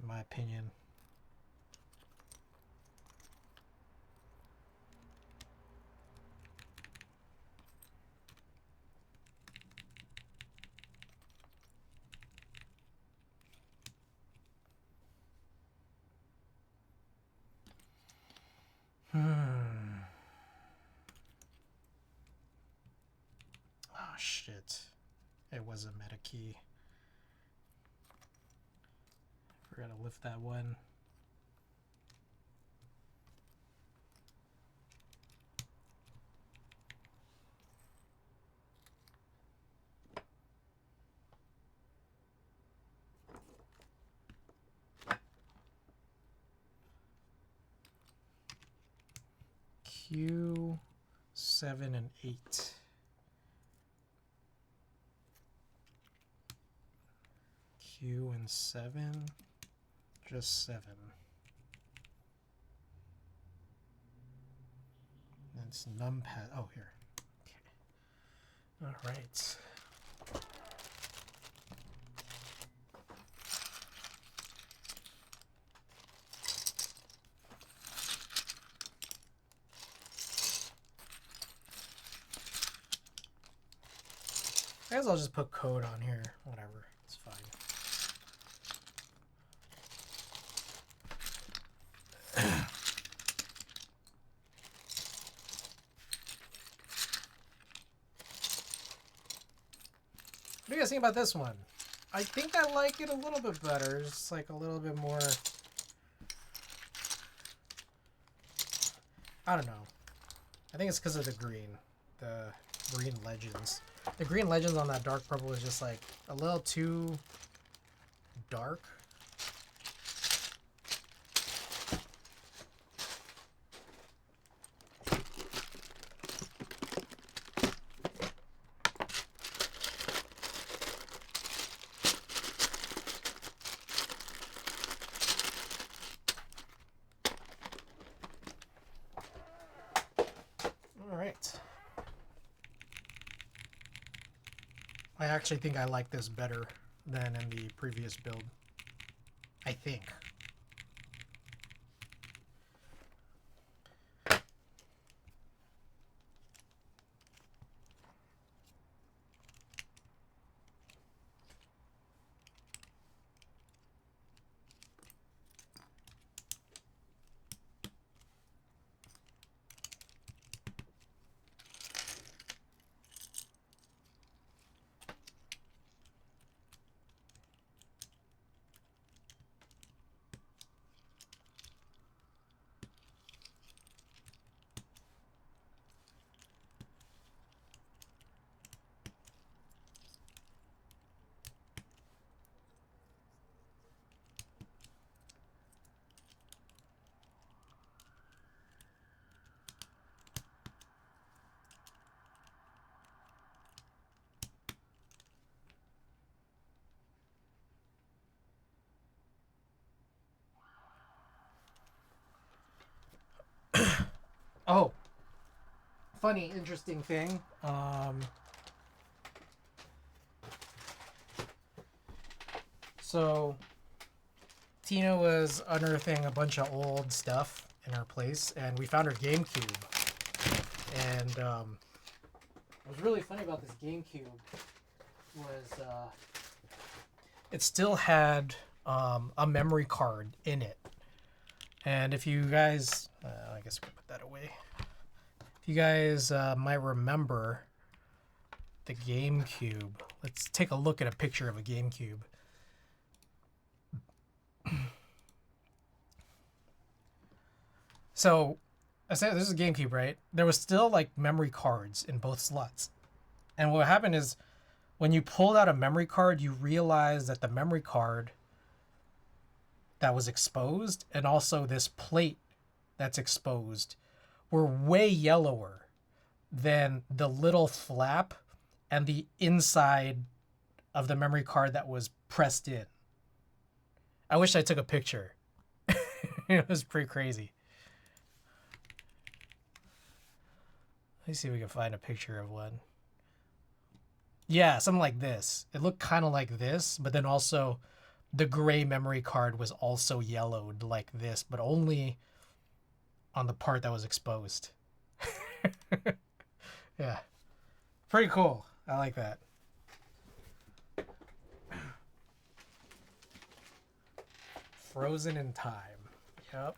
in my opinion. Oh shit. It was a meta key. Forgot to lift that one. Q 7 and 8. Q and 7, just 7. That's numpad. Oh, here. Okay. All right. I guess I'll just put code on here. Whatever. It's fine. What do you guys think about this one? I think I like it a little bit better. It's like a little bit more... I don't know. I think it's because of the green. The green legends. The green legends on that dark purple is just like a little too dark. I actually think I like this better than in the previous build. I think. Oh, funny, interesting thing. So Tina was unearthing a bunch of old stuff in her place, and we found her GameCube. And what was really funny about this GameCube was it still had a memory card in it. And if you guys, I guess we can put that away. If you guys might remember the GameCube, let's take a look at a picture of a GameCube. So I said this is a GameCube, right? There was still like memory cards in both slots. And what happened is when you pulled out a memory card, you realized that the memory card that was exposed and also this plate that's exposed were way yellower than the little flap and the inside of the memory card that was pressed in. I wish I took a picture. It was pretty crazy. Let's see if we can find a picture of one. Yeah, something like this. It looked kind of like this, but then also the gray memory card was also yellowed like this, but only on the part that was exposed. Yeah. Pretty cool. I like that. Frozen in time. Yep.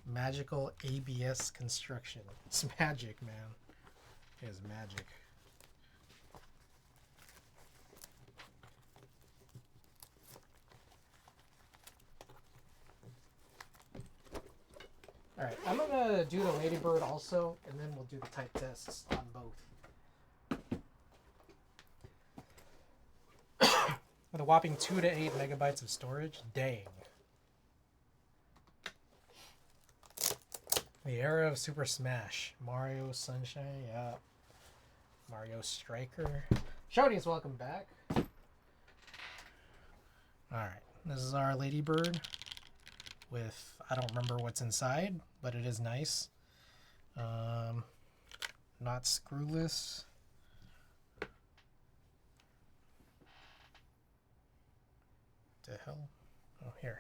Magical ABS construction. It's magic, man. It is magic. Alright, I'm gonna do the ladybird also, and then we'll do the type tests on both. With a whopping 2 to 8 megabytes of storage. Dang. The era of Super Smash. Mario Sunshine, yeah. Mario Striker. Shoney's welcome back. Alright, this is our ladybird with, I don't remember what's inside, but it is nice. Not screwless. The hell? Oh, here.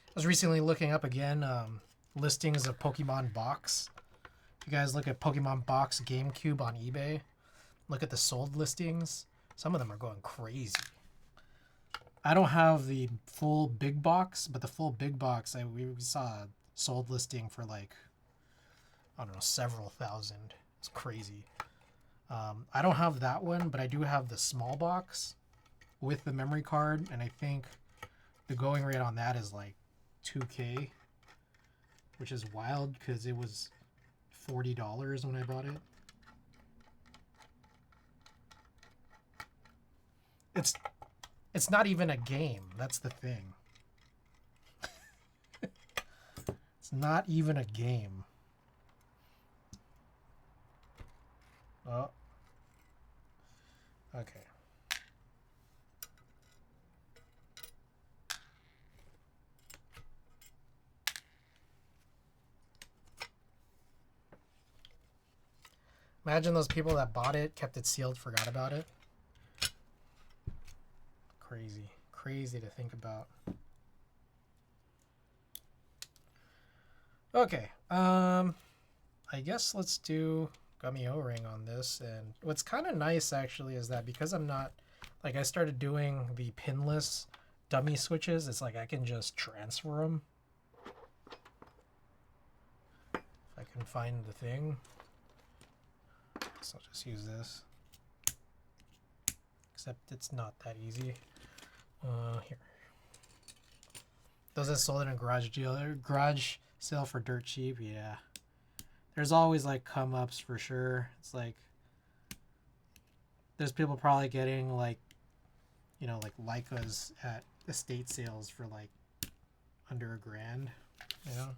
I was recently looking up again listings of Pokemon Box. If you guys look at Pokemon Box GameCube on eBay, look at the sold listings. Some of them are going crazy. I don't have the full big box, but the full big box, we saw a sold listing for like, I don't know, several thousand. It's crazy. I don't have that one, but I do have the small box with the memory card, and I think the going rate on that is like $2K, which is wild because it was $40 when I bought it. It's not even a game. That's the thing. It's not even a game. Oh. Okay. Imagine those people that bought it, kept it sealed, forgot about it. Crazy. Crazy to think about. Okay. I guess let's do gummy O-ring on this. And what's kind of nice actually is that because I'm not, like I started doing the pinless dummy switches, it's like I can just transfer them. If I can find the thing. So I'll just use this. Except it's not that easy. Here. Those that sold it in garage sale for dirt cheap, yeah. There's always like come ups for sure. It's like there's people probably getting like, you know, like Leicas at estate sales for like under $1,000, you know.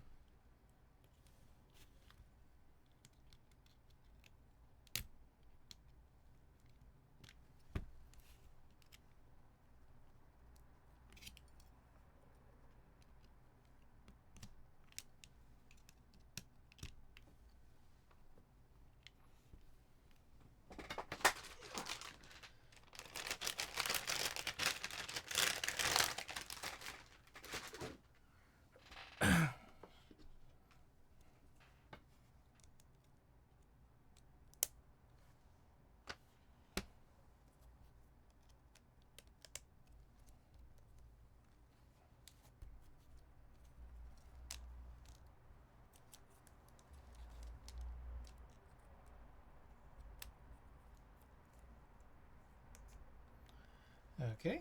Okay.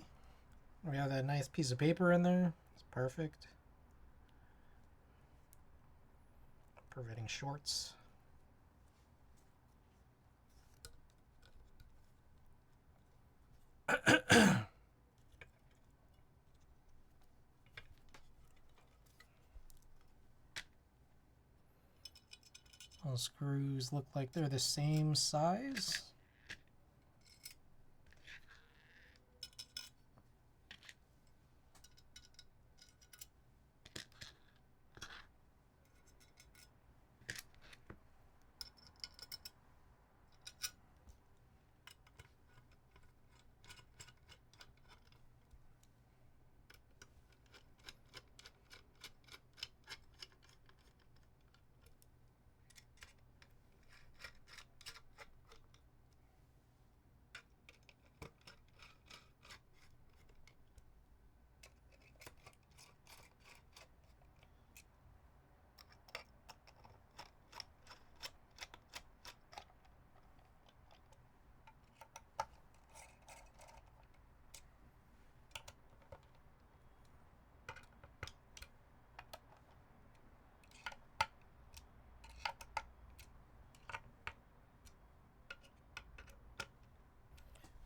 We have that nice piece of paper in there. It's perfect. Preventing shorts. All the screws look like they're the same size.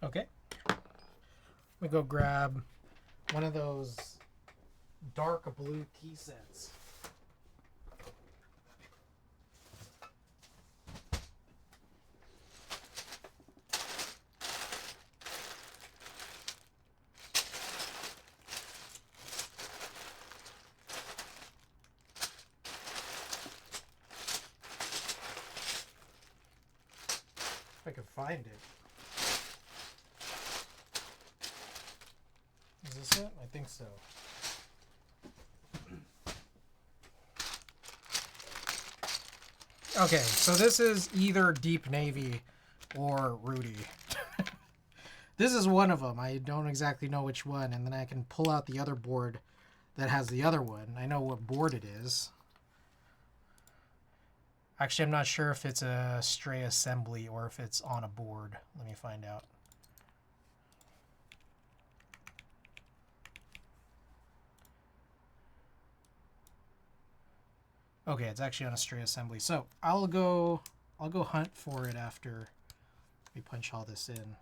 Okay. Let me go grab one of those dark blue key sets. If I can find it. Is this it? I think so. Okay, so this is either Deep Navy or Rudy. This is one of them. I don't exactly know which one, and then I can pull out the other board that has the other one. I know what board it is. Actually, I'm not sure if it's a stray assembly or if it's on a board. Let me find out. Okay, it's actually on a stray assembly. So I'll go hunt for it after we punch all this in.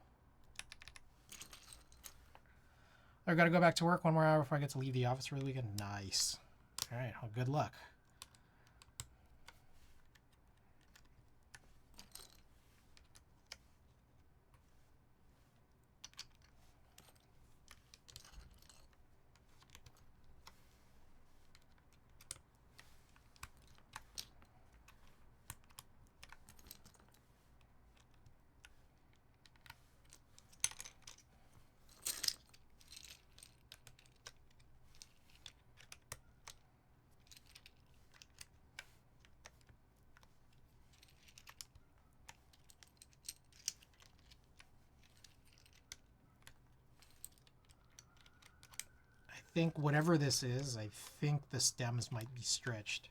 I gotta go back to work one more hour before I get to leave the office for the weekend. Nice. All right, well, good luck. I think whatever this is, I think the stems might be stretched.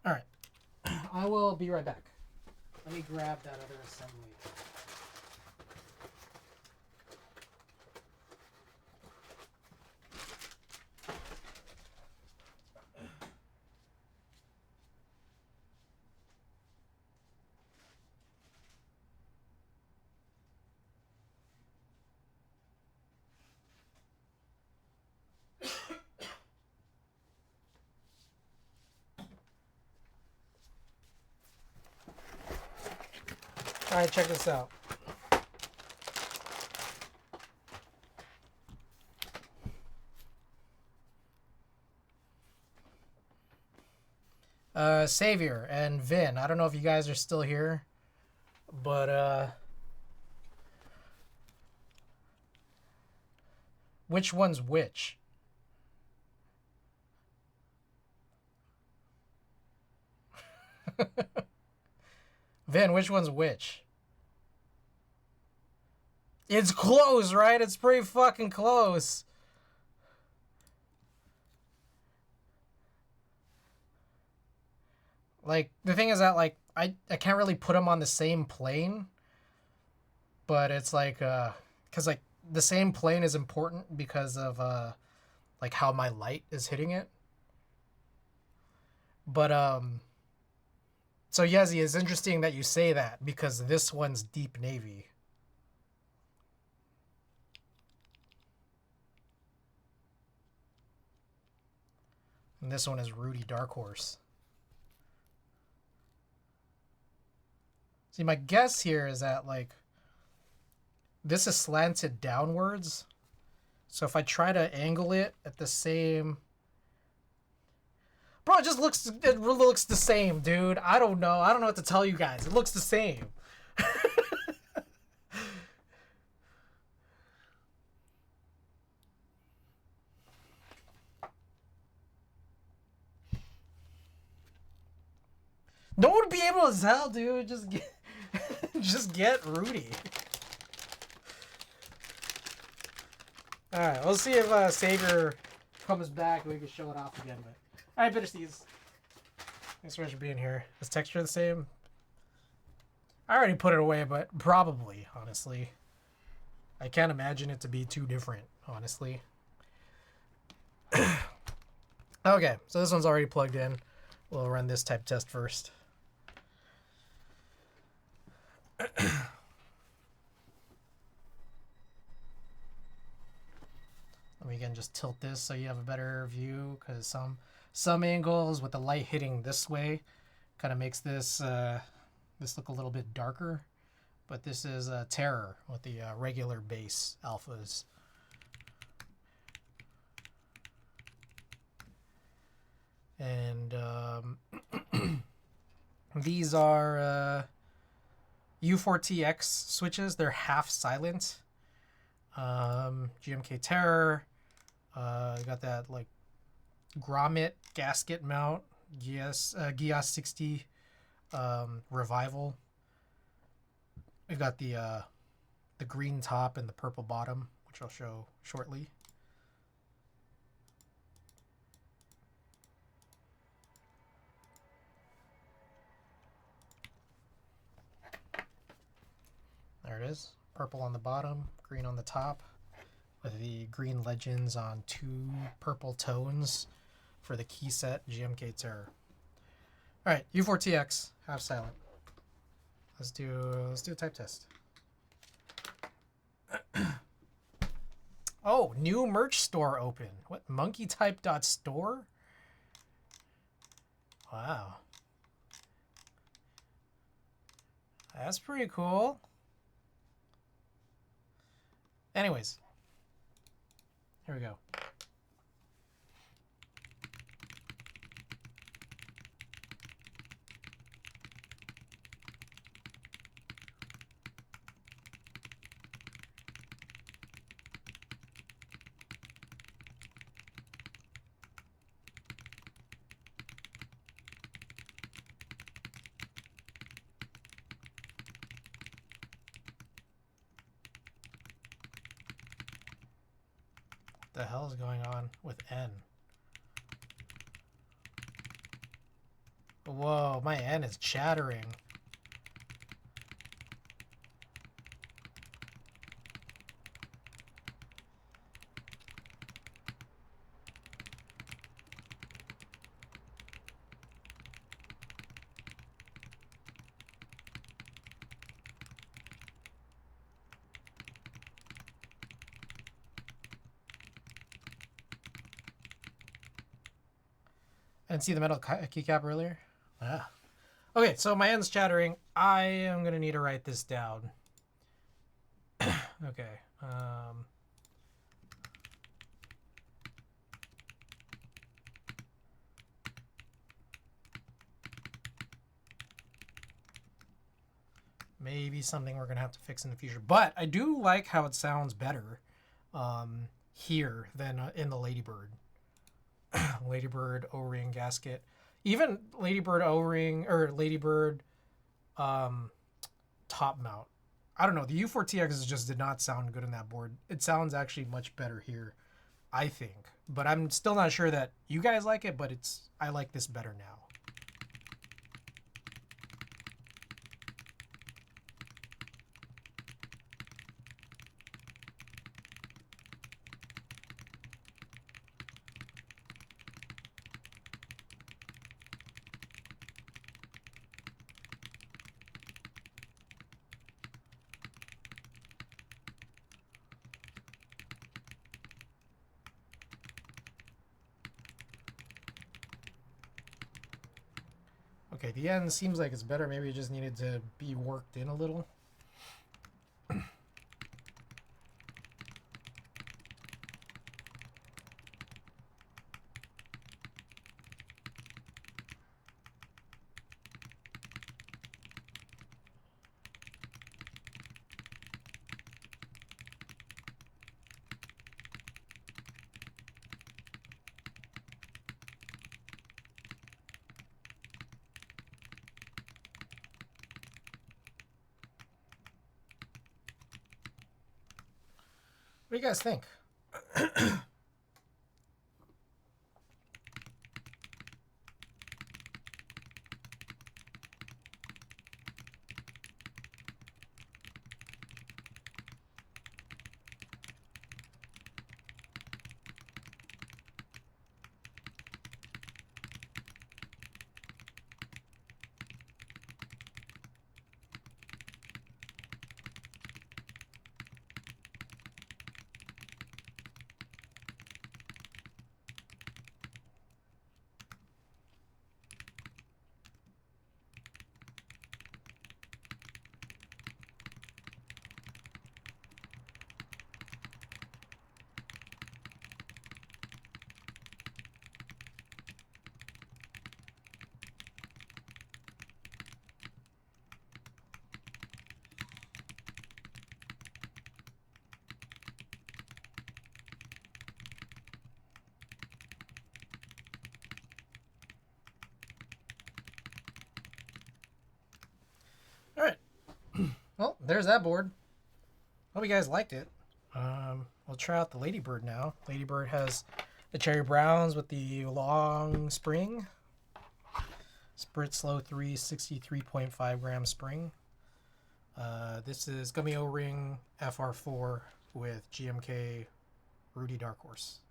All right, I will be right back. Let me grab that other assembly. All right, check this out. Savior and Vin. I don't know if you guys are still here, but which one's which? Vin, which one's which? It's close, right? It's pretty fucking close. Like, the thing is that, like, I can't really put them on the same plane. But it's like, because, like, the same plane is important because of, like, how my light is hitting it. But, so, Yezi, it's interesting that you say that because this one's Deep Navy. And this one is Rudy Dark Horse. See, my guess here is that, like, this is slanted downwards. So if I try to angle it at the same... Bro, it looks the same, dude. I don't know. I don't know what to tell you guys. It looks the same. No one would be able to tell, dude. Just get Rudy. Alright, we'll see if Sager comes back and we can show it off again. But alright, bittersties. Thanks so much for being here. Is texture the same? I already put it away, but probably, honestly. I can't imagine it to be too different, honestly. Okay, so this one's already plugged in. We'll run this type test first. Let me again just tilt this so you have a better view, because some angles with the light hitting this way kind of makes this this look a little bit darker. But this is Terror with the regular base alphas. And these are U4TX switches. They're half silent. GMK Terror. You got that like grommet gasket mount. geass60 revival. We've got the green top and the purple bottom, which I'll show shortly. There it is. Purple on the bottom, green on the top, with the green legends on 2 purple tones for the key set GMK Terror. All right, U4TX, half silent. Let's do a type test. Oh, new merch store open. What? monkeytype.store? Wow. That's pretty cool. Anyways, here we go. What the hell is going on with N? Whoa, my N is chattering. I didn't see the metal keycap earlier. Ah. Okay, so my N's chattering. I am gonna need to write this down. Okay. Maybe something we're gonna have to fix in the future. But I do like how it sounds better here than in the Ladybird. Ladybird O-ring gasket. Even Ladybird O-ring or Ladybird top mount. I don't know. The U4TX just did not sound good on that board. It sounds actually much better here, I think. But I'm still not sure that you guys like it, but I like this better now. Okay, the end seems like it's better. Maybe it just needed to be worked in a little. What do you guys think? All right. Well, there's that board. Hope you guys liked it. We'll try out the Ladybird now. Ladybird has the cherry browns with the long spring. Sprit Slow 3 63.5 gram spring. This is Gummy O-Ring FR4 with GMK Rudy Dark Horse.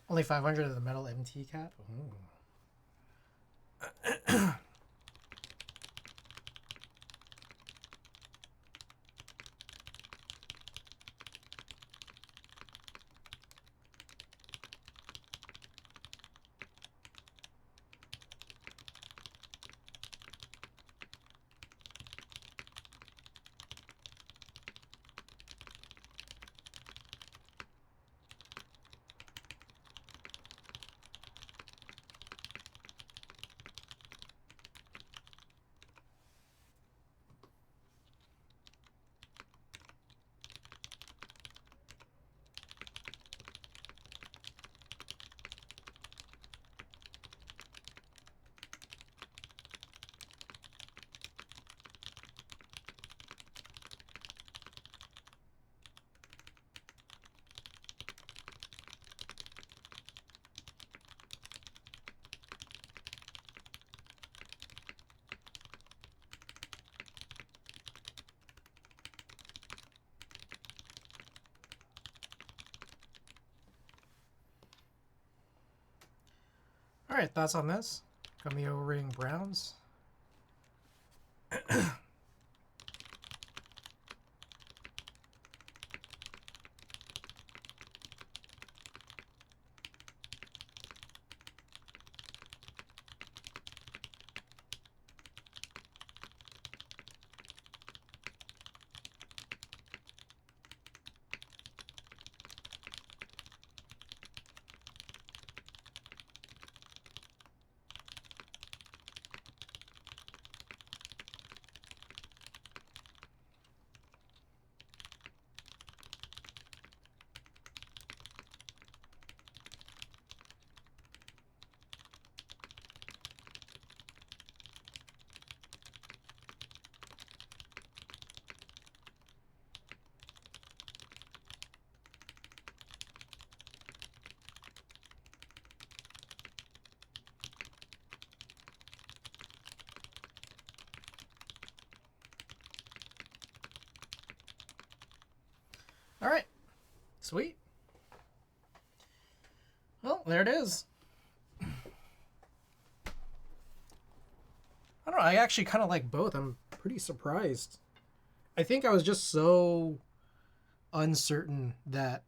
Only 500 of the metal MT cap. Ooh. All right, thoughts on this? Cameo ring browns. All right, sweet. Well, there it is. I don't know. I actually kind of like both. I'm pretty surprised. I think I was just so uncertain that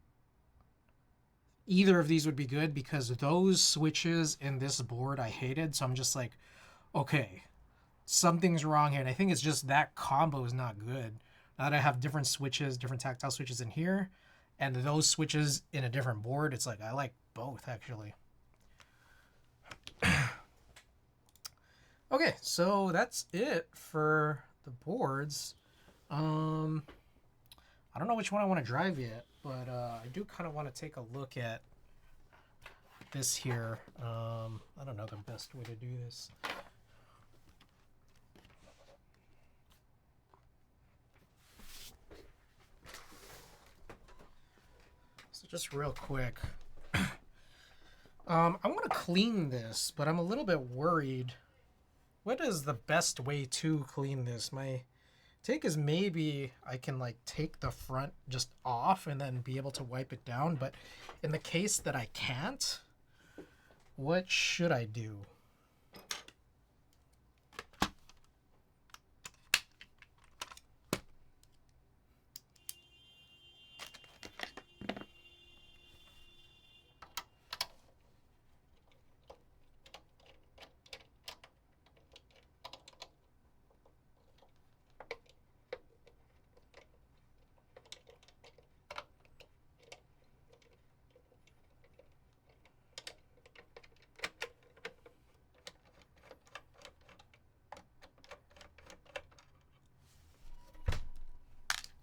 either of these would be good because those switches in this board I hated. So I'm just like, okay, something's wrong here. And I think it's just that combo is not good. Now that I have different switches, different tactile switches in here, and those switches in a different board, it's like I like both actually. Okay, so that's it for the boards. I don't know which one I want to drive yet, but I do kind of want to take a look at this here. I don't know the best way to do this. So just real quick. I want to clean this, but I'm a little bit worried. What is the best way to clean this? My take is maybe I can like take the front just off and then be able to wipe it down. But in the case that I can't, what should I do?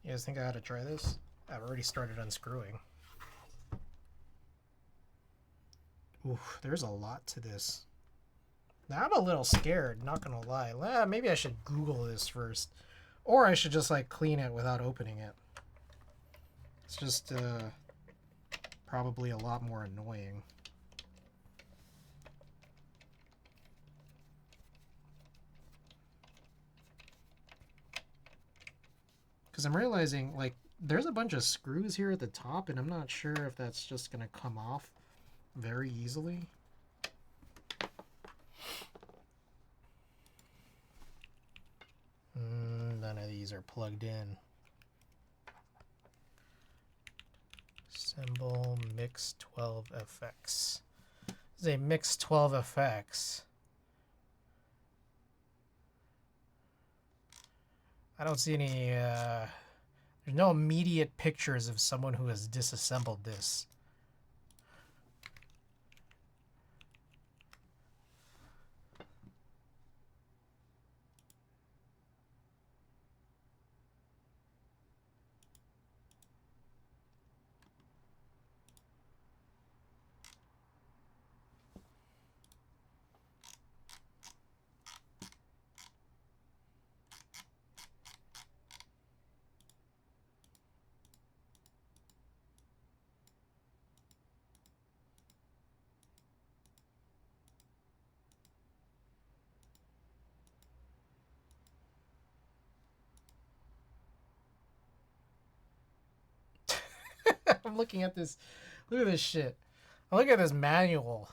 You guys think I ought to try this? I've already started unscrewing. Oof, there's a lot to this. Now I'm a little scared, not gonna lie. Maybe I should Google this first. Or I should just like clean it without opening it. It's just probably a lot more annoying. Because I'm realizing like there's a bunch of screws here at the top and I'm not sure if that's just gonna come off very easily. None of these are plugged in. Symbol Mix 12FX. This is a Mix 12FX. I don't see any, there's no immediate pictures of someone who has disassembled this. I'm looking at this. Look at this shit. I'm looking at this manual.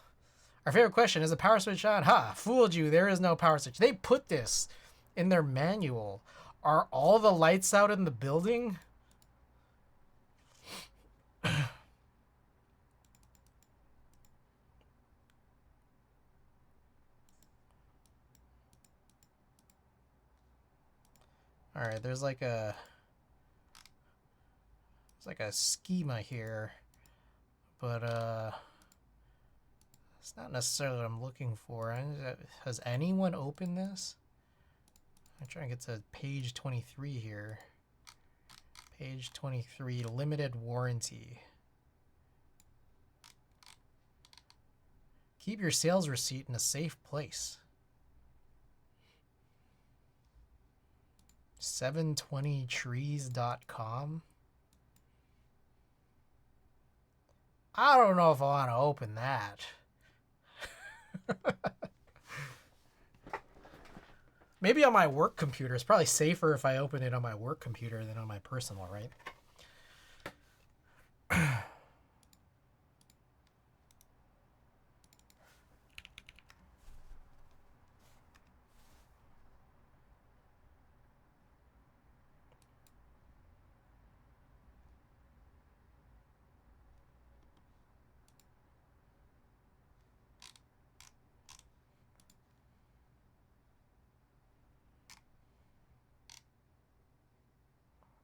Our favorite question, is the power switch on? Ha, fooled you. There is no power switch. They put this in their manual. Are all the lights out in the building? All right, there's like a schema here, but it's not necessarily what I'm looking for. Has anyone opened this? I'm trying to get to page 23 here. Page 23, limited warranty. Keep your sales receipt in a safe place. 720trees.com. I don't know if I want to open that. Maybe on my work computer. It's probably safer if I open it on my work computer than on my personal, right?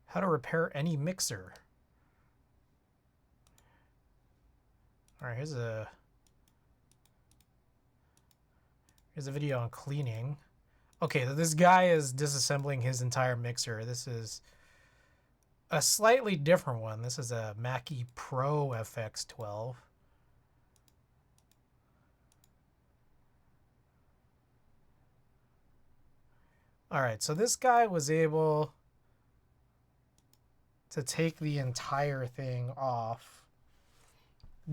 How to repair any mixer. All right, here's a video on cleaning. Okay, this guy is disassembling his entire mixer. This is a slightly different one. This is a Mackie Pro FX12. All right, so this guy was able to take the entire thing off.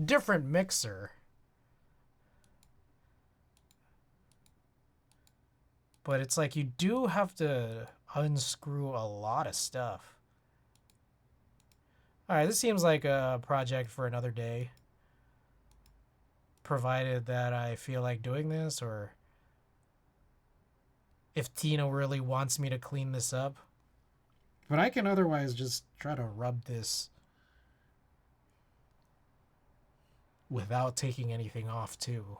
Different mixer. But it's like you do have to unscrew a lot of stuff. All right, this seems like a project for another day. Provided that I feel like doing this, or if Tino really wants me to clean this up. But I can otherwise just try to rub this without taking anything off too.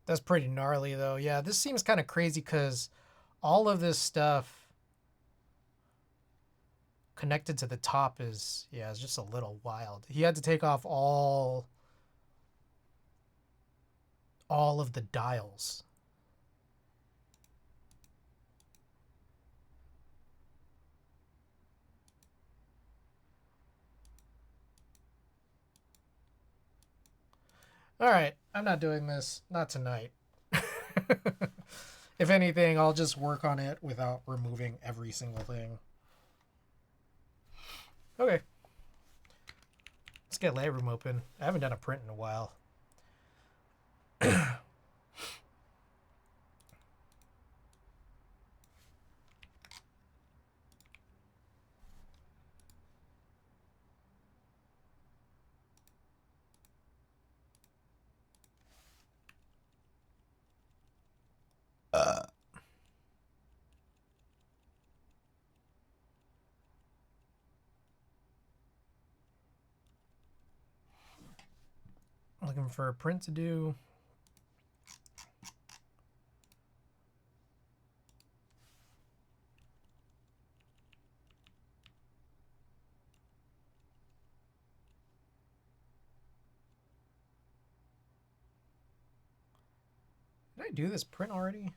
That's pretty gnarly though. Yeah, this seems kind of crazy because all of this stuff connected to the top is, yeah, it's just a little wild. He had to take off all of the dials. All right, I'm not doing this. Not tonight. If anything, I'll just work on it without removing every single thing. Okay. Let's get Lightroom open. I haven't done a print in a while. Looking for a print to do. Did I do this print already?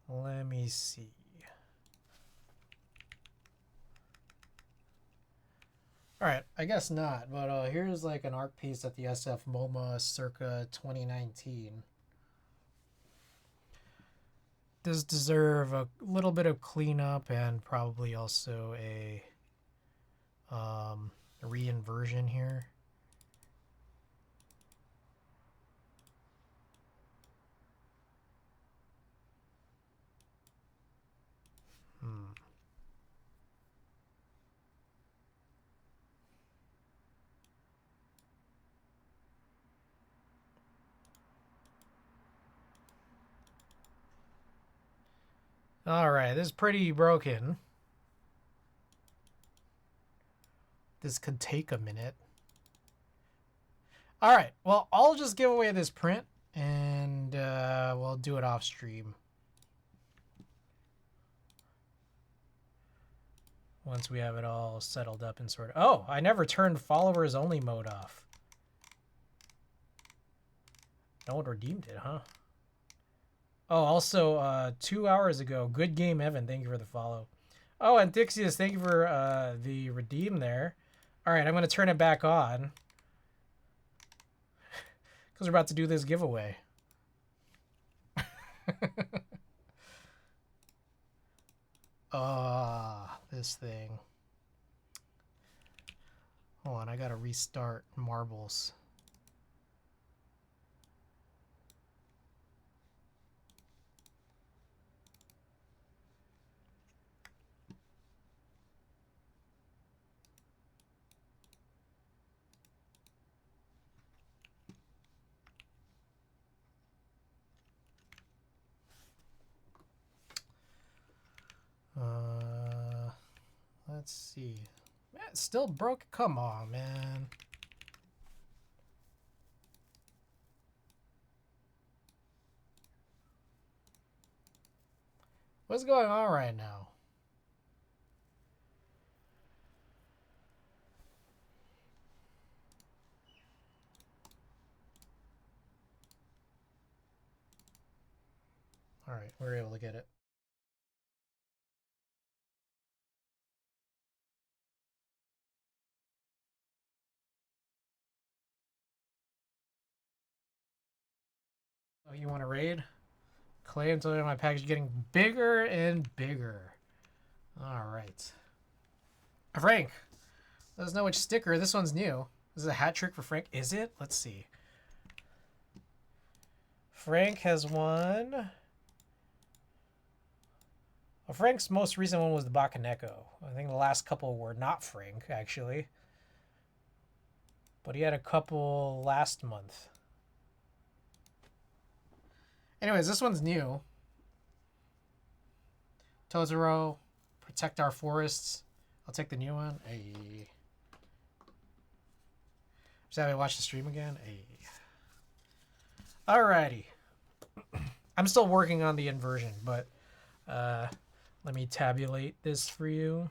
Let me see. All right, I guess not, but here's like an art piece at the SF MoMA circa 2019. Does deserve a little bit of cleanup and probably also a re-inversion here. All right, this is pretty broken. This could take a minute. All right, well, I'll just give away this print, and we'll do it off stream. Once we have it all settled up and sorted. Oh, I never turned followers only mode off. No one redeemed it, huh? Oh, also, 2 hours ago, Good Game Evan, thank you for the follow. Oh, and Dixius, thank you for the redeem there. All right, I'm going to turn it back on. Because we're about to do this giveaway. This thing. Hold on, I got to restart marbles. Let's see. Man, it's still broke. Come on, man. What's going on right now? All right, we're able to get it. Oh, you want to raid? Clay until my package is getting bigger and bigger. All right. Frank, let us know which sticker. This one's new. This is a hat trick for Frank. Is it? Let's see. Frank has won. Well, Frank's most recent one was the Bakaneko. I think the last couple were not Frank, actually. But he had a couple last month. Anyways, this one's new. Totoro, protect our forests. I'll take the new one. Hey. Just having to watch the stream again. Hey. Alrighty. I'm still working on the inversion, but let me tabulate this for you.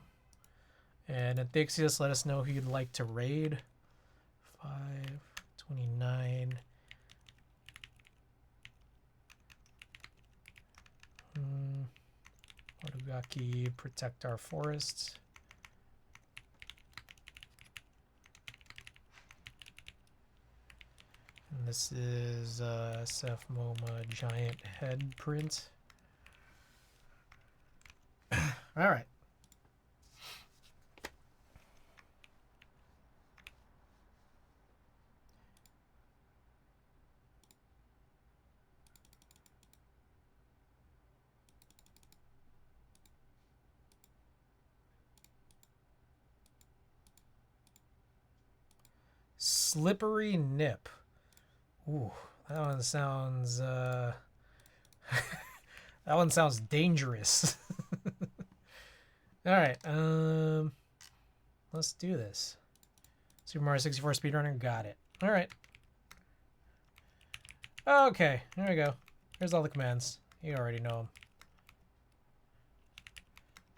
And Athixius, let us know who you'd like to raid. 529. Orugaki, protect our forests. And this is SF MoMA giant head print. All right. Slippery Nip. Ooh, that one sounds that one sounds dangerous. All right, let's do this. Super Mario 64 speedrunner, got it. All right. Okay, there we go. Here's all the commands. You already know them.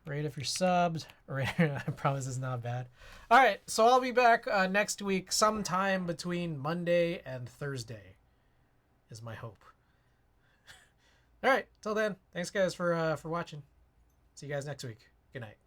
Rate if you're subbed. I promise it's not bad. All right, so I'll be back next week sometime between Monday and Thursday is my hope. All right, till then, thanks guys for watching. See you guys next week. Good night.